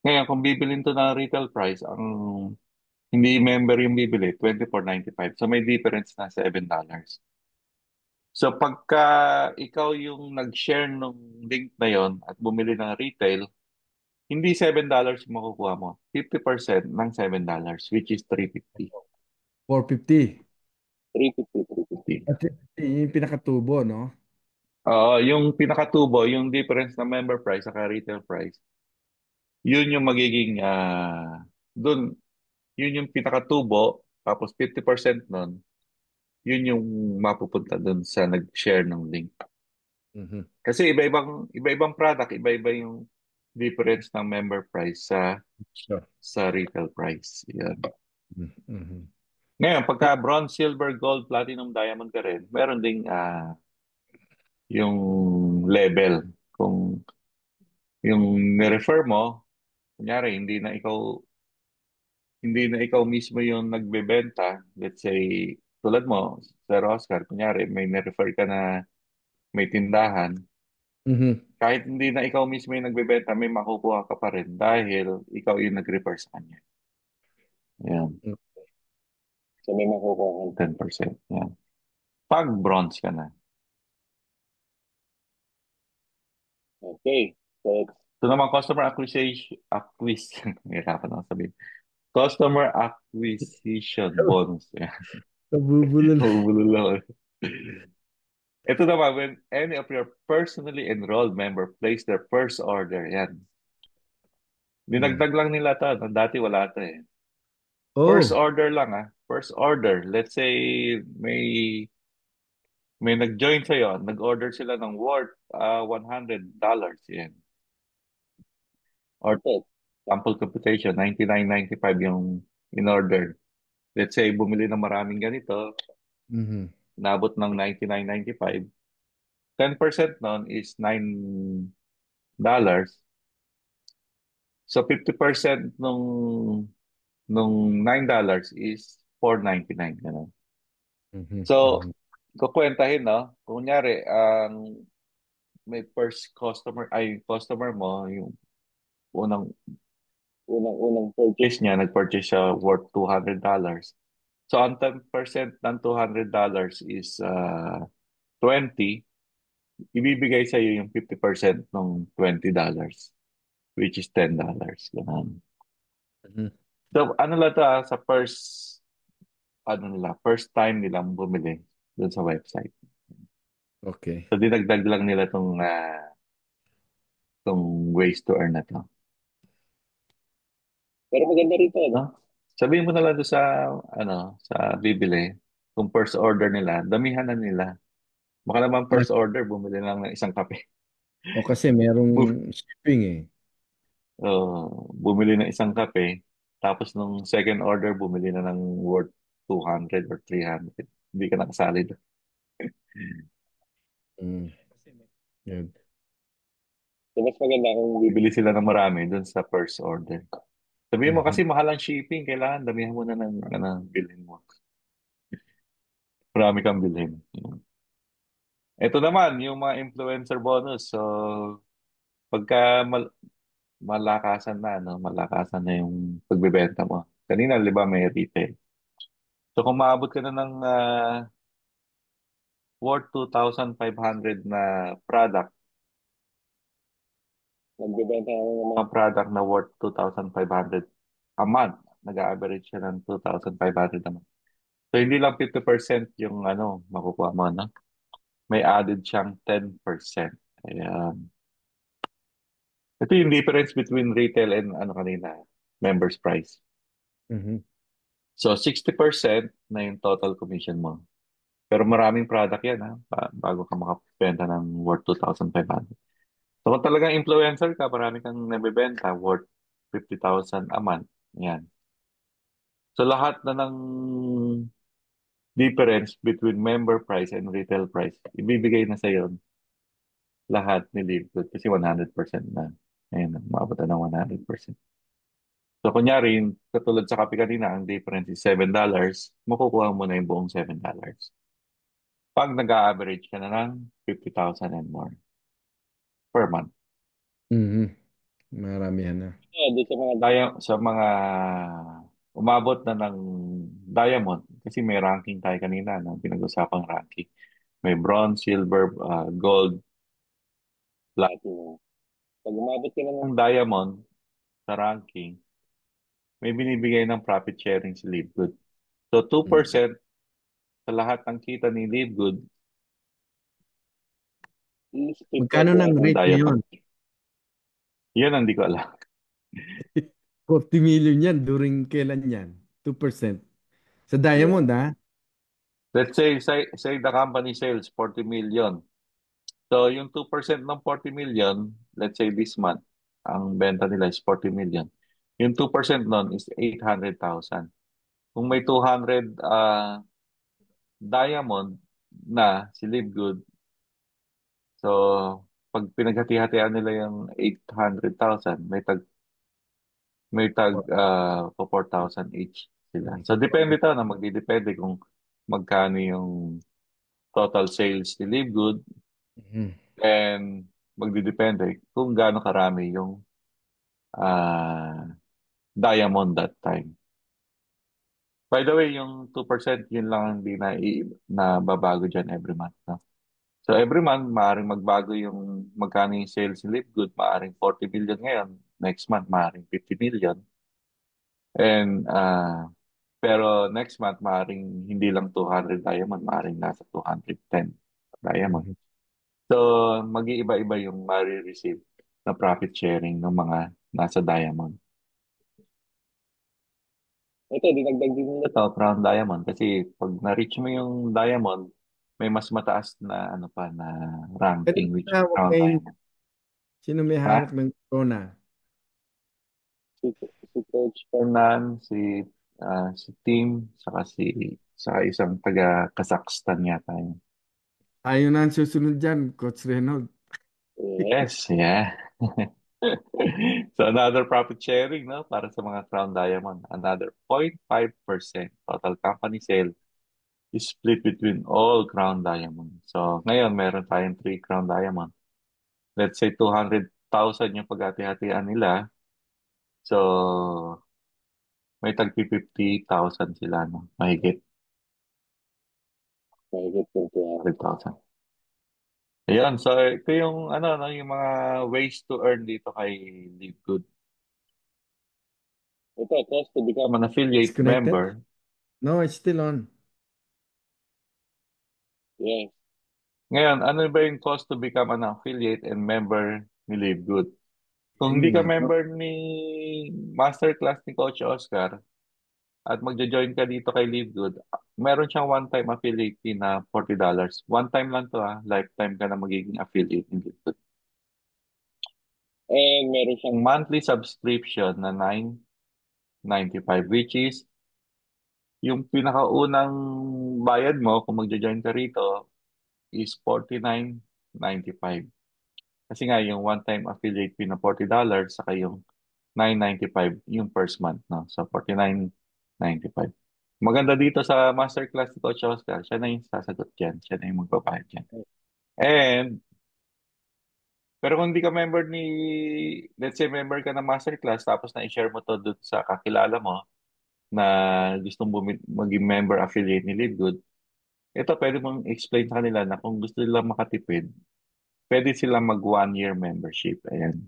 Ngayon, kung bibilin to ng retail price, ang hindi member yung bibili, 24.95. So may difference na $7. So pagka ikaw yung nag-share nung link na yon at bumili ng retail, hindi $7 yung makukuha mo. 50% ng $7, which is 350. 450. 350, 350. At 350, yung pinakatubo, no? Oo, yung pinakatubo, yung difference ng member price sa retail price, yun yung magiging, dun, yun yung pinakatubo, tapos 50% nun, yun yung mapupunta dun sa nag-share ng link. Mhm. Kasi iba-ibang product, iba-iba yung difference ng member price Sure. sa retail price. Yan. Mhm. Ngayon, pagka bronze, silver, gold, platinum, diamond ka rin, meron ding yung level. Kung yung ni-refer mo, kunyari, hindi na ikaw mismo yung nagbebenta. Let's say, tulad mo, Sir Oscar, kunyari, may ni-refer ka na may tindahan. Mhm. Kahit hindi na ikaw mismo yung nagbebenta, may makukuha ka pa rin dahil ikaw yung nag-refer sa kanya. Yan. So may makukuha kang 10%. Yan. Pag bronze ka na. Okay. So, ito naman, customer hirapan ako sabihin. Customer acquisition bonus. Yan. Nabubulol. Mabubulol ako. Ito naman, when any of your personally enrolled member place their first order, yan. Mm. Dinagdag lang nila to. No? Dati wala to eh. First Oh. order lang First order. Let's say may nag-join sa'yo, nag-order sila ng worth $100. Yan. Or sample computation, 99.95 yung in-order. Let's say bumili ng maraming ganito, Mhm. nabot ng 99.95. 10% nun is $9. So 50% nung $9 is 4.99 ganun. Mhm. So Mhm. kukwentahin, no? Kunyari, ang may first customer ay customer mo yung unang unang purchase niya, nag-purchase siya worth $200. So ang 10% ng $200 is 20, ibibigay sa iyo yung 50% ng $20, which is $10. Ganun. Mhm. So ano lang to sa first time nilang bumili dun sa website. Okay. So dinagdag lang nila tong ways to earn na to. Pero maganda rito, no? Sabihin mo na lang doon sa, ano, sa bibili, kung first order nila, damihan na nila. Baka naman Ah, first order, bumili lang ng isang kape. o kasi merong Bu- shipping eh. Bumili ng isang kape, tapos nung second order, bumili na ng worth 200 or 300. Hindi ka nakasali doon. Mm, yun. So, mas maganda kung bibili sila ng marami doon sa first order. Sabihin mo Mhm. kasi mahal ang shipping, kailangan damihan mo na ng ano, bilhin mo. Marami kang bilhin. Ito naman, yung mga influencer bonus. So, pagka malakasan na, no? Malakasan na yung pagbebenta mo. Kanina, di ba, may retail. So, kung maabot ka na ng worth 2,500 na product, nagbebenta ka ng mga product na worth 2,500 a month. Nag-average siya ng 2,500 a month. So, hindi lang 50% yung ano, makukuha mo, no? May added siyang 10%. Ayan. Ito yung difference between retail and ano kanina, members price. Mhm. So, 60% na yung total commission mo. Pero maraming product yan, ha? Bago ka makapenta ng worth 2,500. So, kung talagang influencer ka, marami kang nabibenta worth 50,000 a month. Yan. So, lahat na ng difference between member price and retail price, ibibigay na sa iyo lahat ni Liquid kasi 100% na. Ayun, umabot na ng 100%. So, kunyari, katulad sa kape kanina, ang difference is $7, makukuha mo na yung buong $7. Pag nag-average ka na ng 50,000 and more per month. Mhm. Maramihan na. Yeah, doon sa mga sa mga umabot na ng diamond kasi may ranking tayo kanina no pinag-usapang ranking. May bronze, silver, gold, platinum. Pag umabot ka na ng diamond sa ranking, may binibigay ng profit sharing si Livegood. So Mm. 2% sa lahat ng kita ni Livegood is Magkano 50% ng ng rate diamond. ngayon? Yan ang hindi ko alam. 40 million yan during kailan yan? 2%. Sa Yeah. Diamond ha? Let's say the company sales 40 million. So, yung 2% ng 40 million, let's say this month, ang benta nila is 40 million. Yung 2% nun is 800,000. Kung may 200 diamond na si Livegood, so pag pinaghati-hatian nila yung 800,000, may tag 4,000 each sila. So, depende to na magdidepende kung magkano yung total sales ni Livegood Mhm. and magdidepende kung gaano karami yung ah diamond that time. By the way, yung 2%, yun lang ang hindi na babago dyan every month. No? So every month, maaaring magbago yung magkano yung sales ni Livegood. Maaaring 40 million ngayon. Next month, maaaring 50 million. And, pero next month, maaaring hindi lang 200 diamond, maaaring nasa 210 diamond. Mhm. So, mag-iiba-iba yung receive na profit sharing ng mga nasa diamond. Ito, dinagdag din nila ito, Crown Diamond. Kasi pag na-reach mo yung diamond, may mas mataas na ano pa na Ano ranking which is tawag Crown ngayon? Diamond. Sino may hawak Ha? ng corona? Si Coach Fernan, si Tim, saka isang taga Kazakhstan yata yun. Ayaw na ang susunod dyan, Coach Reynolds. Yes, yeah. So another profit sharing, no? Para sa mga Crown Diamond. Another 0.5% total company sale is split between all Crown Diamond. So ngayon, meron tayong 3 Crown Diamond. Let's say 200,000 yung paghati-hatian nila. So may tag 50,000 sila, no? Mahigit. Mahigit yung 200,000. Ayun, so ito yung ano no, yung mga ways to earn dito kay Live Good. Ito, cost to become an affiliate Disconnected? member. No, it's still on. Yes. Ngayon, ano ba yung cost to become an affiliate and member ni Live Good? Kung hindi ka Yun, member ni Masterclass ni Coach Oscar, at magjo-join ka dito kay LiveGood, meron siyang one-time affiliate fee na $40. One time lang to lifetime ka na magiging affiliate ng LiveGood. And meron siyang monthly subscription na $9.95 which is yung pinakaunang bayad mo kung magjo-join ka rito is $49.95. Kasi nga yung one-time affiliate fee na $40 saka yung $9.95 yung first month, no? So $49.95. Maganda dito sa masterclass ni Coach Oscar, siya na yung sasagot dyan. Siya na yung magbabayad dyan. And, pero kung hindi ka member let's say member ka ng masterclass, tapos na-share mo to dun sa kakilala mo na gustong maging member affiliate ni LiveGood, ito pwede mong explain sa kanila na kung gusto nila makatipid, pwede sila mag 1 year membership. Ayan.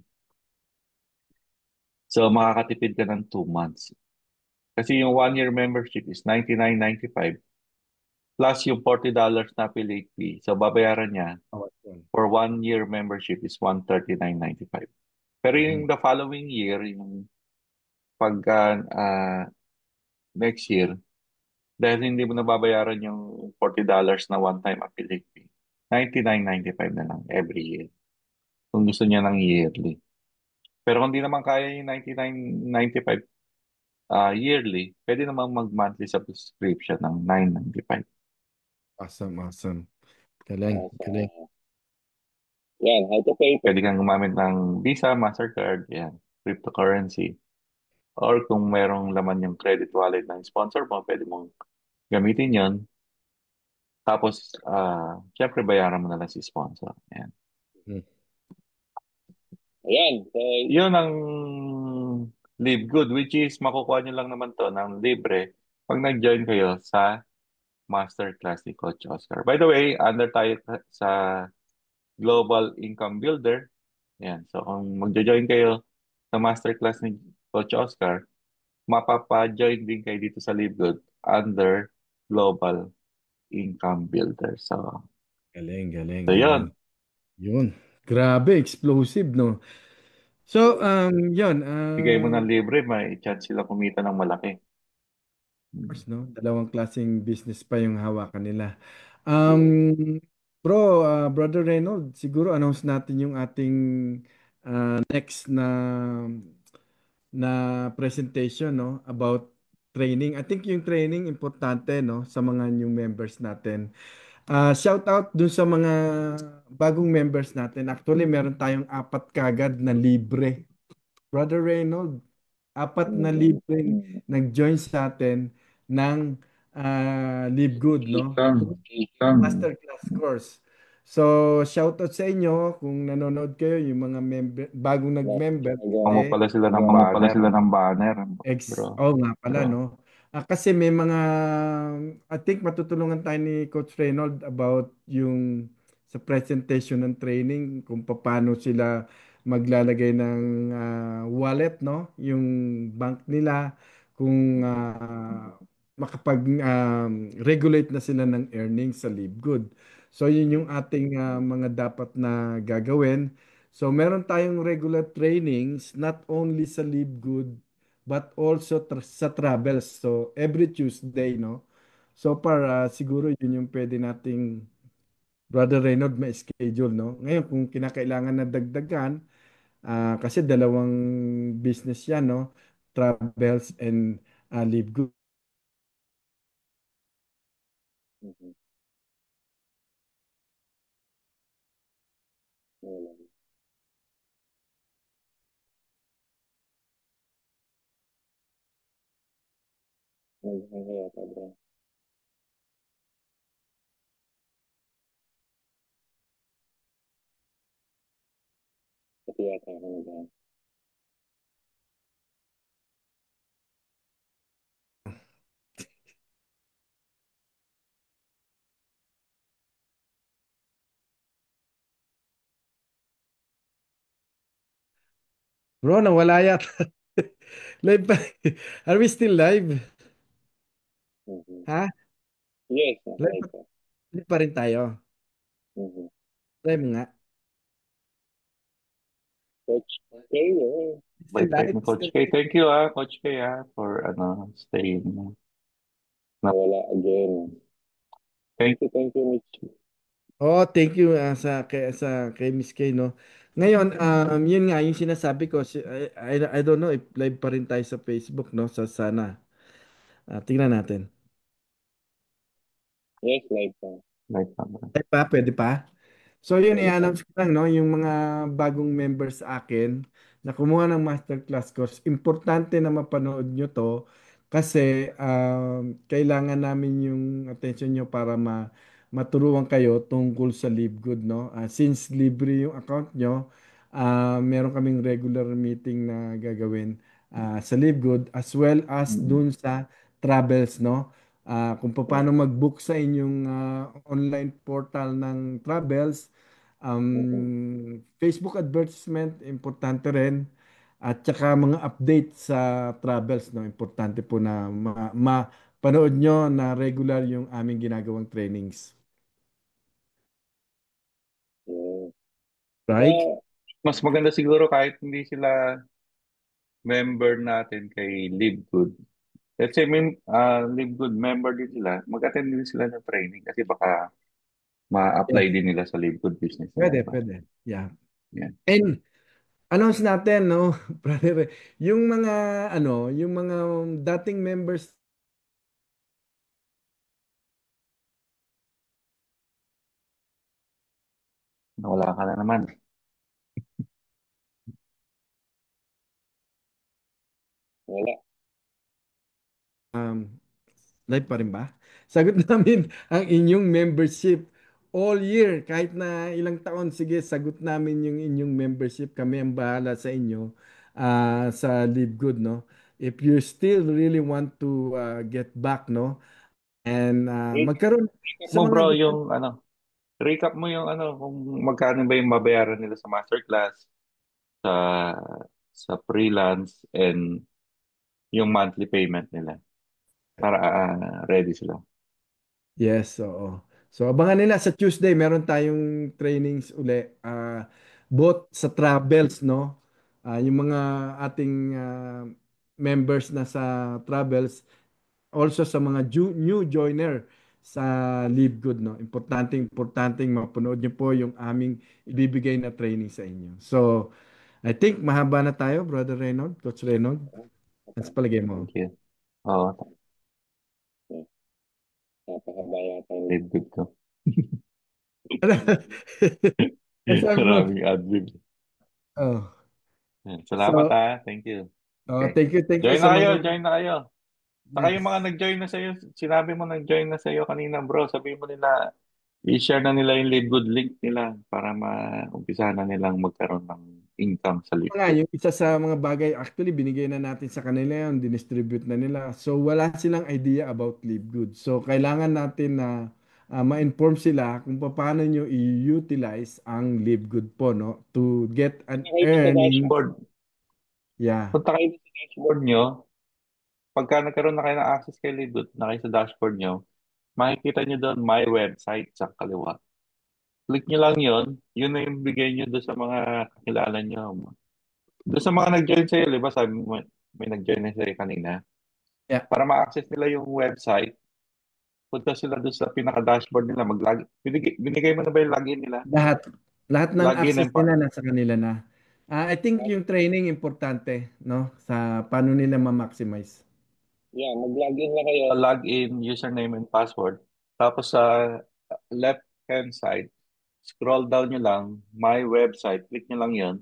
So, makakatipid ka ng 2 months. Kasi yung 1 year membership is $99.95 plus yung $40 na affiliate fee. So, babayaran niya for 1 year membership is $139.95. Pero yung the following year, yung pagka next year, dahil hindi mo nababayaran yung $40 na one-time affiliate fee, $99.95 na lang every year. Kung gusto niya ng yearly. Pero kung di naman kaya yung $99.95 yearly, pwede naman mag-monthly subscription ng $9.95. Awesome, awesome. Galing, galing. Yan, how to pay. Pwede kang gumamit ng Visa, Mastercard, yan, cryptocurrency. Or kung merong laman yung credit wallet ng sponsor mo, pwede mong gamitin yon. Tapos, syempre, bayaran mo na lang si sponsor. Yan. Hmm. Ayan. So, yun ang Live Good, which is makukuha nyo lang naman to ng libre pag nag-join kayo sa masterclass ni Coach Oscar. By the way, under tayo sa Global Income Builder. Yan. So, kung magjo-join kayo sa masterclass ni Coach Oscar, mapapa-join din kayo dito sa LiveGood under Global Income Builder. So, Galing, galing, yun. galing. Yun. Grabe, explosive, no? So, yun. Bigay mo ng libre, may chance sila kumita ng malaki. Course, no? Dalawang klaseng business pa yung hawakan nila. Um, Brother Reynold, siguro announce natin yung ating next na presentation, no? About training. I think yung training importante, no? Sa mga new members natin. Shout out dun sa mga bagong members natin. Actually, meron tayong 4 kagad na libre. Brother Reynold, 4 na libre nag-join sa atin ng Live Good, no? Masterclass course. So, shout out sa inyo kung nanonood kayo, yung mga bagong nag-member. Gumawa mo pala sila ng Gumawa pala banner. sila ng banner, Bro. Oh nga pala, Bro. no? Kasi may mga, I think matutulungan tayo ni Coach Reynold about yung sa presentation ng training, kung paano sila maglalagay ng wallet, no? Yung bank nila, kung makapag-regulate na sila ng earnings sa LiveGood. So, yun yung ating mga dapat na gagawin. So, meron tayong regular trainings, not only sa LiveGood, but also sa travels. So, every Tuesday, no? So, para siguro yun yung pwede nating Brother Reynold ma-schedule, no? Ngayon, kung kinakailangan na dagdagan, kasi dalawang business yan, no? Travels and Live Good. Bro, nawala yata. Live pa. Are we still live? Ha? Yes, Live pa, live pa rin tayo. Live nga. Coach kayo. Bait-bait Life ni is Coach K. Thank you, Coach K, for staying nawala again. Thank you, Mitch. Oh, thank you sa kay Miss Kay, no. Ngayon, yun nga yung sinasabi ko, I don't know if live pa rin tayo sa Facebook, no. Sana tingnan natin. Yes, live pa. Live pa. Live pa, pwede pa. So yun, Pwede pa. i-announce ko lang, no, yung mga bagong members sa akin na kumuha ng masterclass course. Importante na mapanood nyo to kasi kailangan namin yung attention nyo para maturuan kayo tungkol sa Live Good, no? Since libre yung account nyo, meron kaming regular meeting na gagawin sa Live Good as well as Mm. dun sa travels, no? Kung paano mag-book sa inyong online portal ng travels. Facebook advertisement, importante rin. At saka mga update sa travels, no? Importante po na mapanood nyo na regular yung aming ginagawang trainings. Yeah. Right? Mas maganda siguro kahit hindi sila member natin kay Live Good. Let's say, Live Good member din sila, mag-attend din sila ng training kasi baka ma-apply Yes. din nila sa Live Good business nila, Pwede, di ba? pwede. Yeah. Yeah. And announce natin, no, brother, yung mga yung mga dating members. Wala ka na naman. Wala. Live pa rin ba? Sagot namin ang inyong membership all year. Kahit na ilang taon, sige, sagot namin yung inyong membership. Kami ang bahala sa inyo sa Live Good, no? If you still really want to get back, no? And magkaroon Recap sa mo mga bro different. recap mo yung kung magkano ba yung mabayaran nila sa masterclass, sa freelance, and yung monthly payment nila para ready sila. Yes, oo. So abangan nila sa Tuesday, meron tayong trainings uli. Both sa travels, no? Yung mga ating members na sa travels, also sa mga new joiner sa Live Good, no? Importanteng mapanood niyo po yung aming ibibigay na training sa inyo. So, I think mahaba na tayo, Brother Reynold, Coach Reynold. Ano sa palagay mo? Thank you. Oo. Napakaba yata yung Live Good ko. Ang sabi mo? Maraming admin. Oh. Salamat So, Thank you. oh, Okay. thank you Join sa na kayo, mga join na kayo. Saka yung mga yes. nag-join na sa'yo, sinabi mo nag-join na sa'yo kanina bro, sabihin mo nila, i-share na nila yung Live Good link nila para ma-umpisa na nilang magkaroon ng income sa Live Nga, Good. yung isa sa mga bagay, actually, binigay na natin sa kanila yun, dinistribute na nila. So, wala silang idea about Live Good. So, kailangan natin na ma-inform sila kung paano nyo i-utilize ang Live Good po, no? To get an Punta kayo sa earning. dashboard. Yeah. Punta kayo sa dashboard nyo. Pagka nagkaroon na kayo ng access kay Live Good, na kayo sa dashboard nyo, makikita nyo doon my website sa kaliwa. Click nyo lang yun na yung bigay nyo doon sa mga kakilala nyo. Doon sa mga nag-join sa'yo, di ba sabi mo, may nag-join na sa'yo kanina. Yeah. Para ma-access nila yung website, punta sila doon sa pinaka-dashboard nila, binigay mo na ba yung login nila? Lahat ng Login access and nila nasa kanila na. I think yung training importante, no? Sa paano nila ma-maximize. Yeah, mag-login na kayo. Login, username and password. Tapos sa left-hand side, scroll down nyo lang, my website, click nyo lang yon.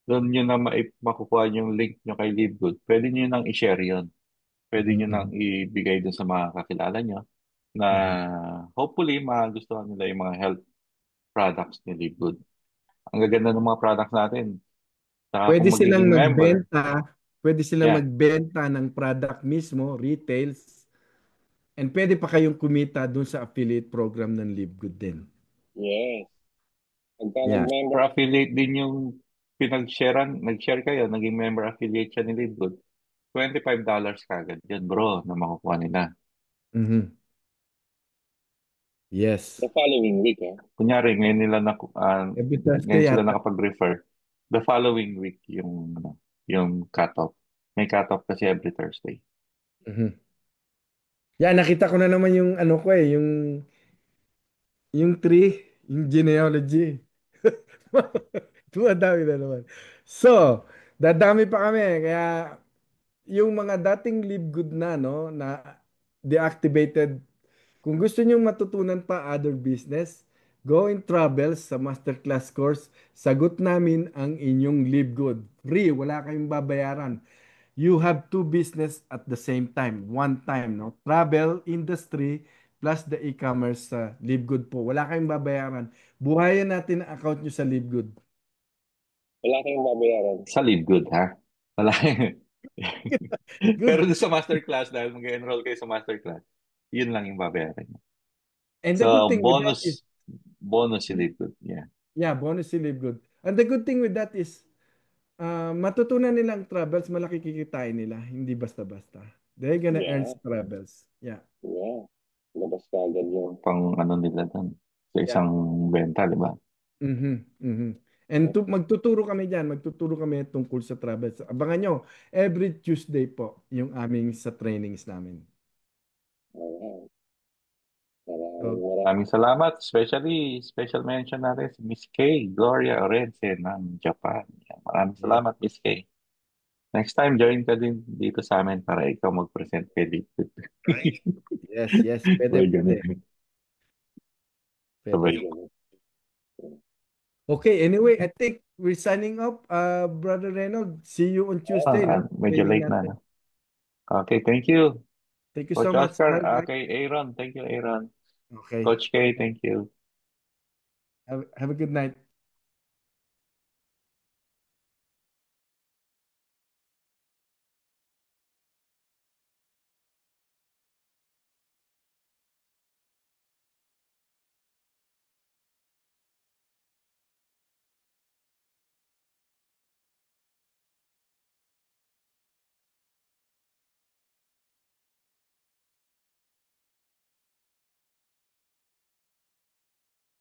Doon nyo na makukuha yung link nyo kay LiveGood. Pwede nyo nang i-share yon. Pwede nyo nang Mhm. ibigay dun sa mga kakilala nyo na Mhm. hopefully magustuhan nila yung mga health products ni LiveGood. Ang gaganda ng mga products natin. Saka Pwede kung silang magiging member, magbenta, pwede silang yeah, magbenta ng product mismo, retails, and pwede pa kayong kumita dun sa affiliate program ng Live Good din. yes. Pagka Yeah. nag-member affiliate din yung nag-share kayo, naging member affiliate siya ni LiveGood, $25 kagad yun, bro, na makukuha nila. Mhm. Yes. The following week, Kunyari, Every ngayon Thursday sila yata. nakapag-refer. The following week, yung yung cut-off. May cut-off kasi every Thursday. Mhm. Yeah, nakita ko na naman yung ano ko eh, yung tree, yung genealogy. Dumadami na naman. So, dadami pa kami. Kaya yung mga dating live good na, no, na deactivated, kung gusto nyong matutunan pa other business, go in travels sa masterclass course. Sagot namin ang inyong live good. Free, wala kayong babayaran. You have two business at the same time, one time, no? Travel industry plus the e-commerce sa Livegood po. Wala kayong babayaran. Buhayan natin ang account nyo sa Livegood. Wala kayong babayaran. Sa Live Good, ha? Wala. Pero Good. doon sa masterclass, dahil mag-enroll kayo sa masterclass, yun lang yung babayaran niyo. And the good So, thing with that is, bonus si Live Good. Yeah. yeah, bonus si Livegood. And the good thing with that is, matutunan nilang travels, malaki kikitain nila. Hindi basta-basta. They're gonna earn Yeah. sa travels. Yeah. Yeah. Labas ka agad yun. Pang ano nila doon. Sa Yeah. isang benta, di ba? Mhm, mhm. And magtuturo kami diyan, magtuturo kami tungkol sa travels. Abangan nyo, every Tuesday po yung aming sa trainings namin. Alright. So, Maraming salamat. Especially, special mention natin si Miss Kay, Gloria Orense ng Japan. Yan. Maraming salamat, Miss Kay. Next time, join ka din dito sa amin para ikaw mag-present kay Liquid. yes, pwede, Sabay pwede. ganun. Sabay. Pwede. Okay, anyway, I think we're signing up, Brother Reynold. See you on Tuesday. No? Medyo Training late na. natin. No? Okay, thank you. Thank you Coach so much. Oscar, Bye-bye. okay, Aaron, thank you, Aaron. Okay, Coach K, thank you. have a good night.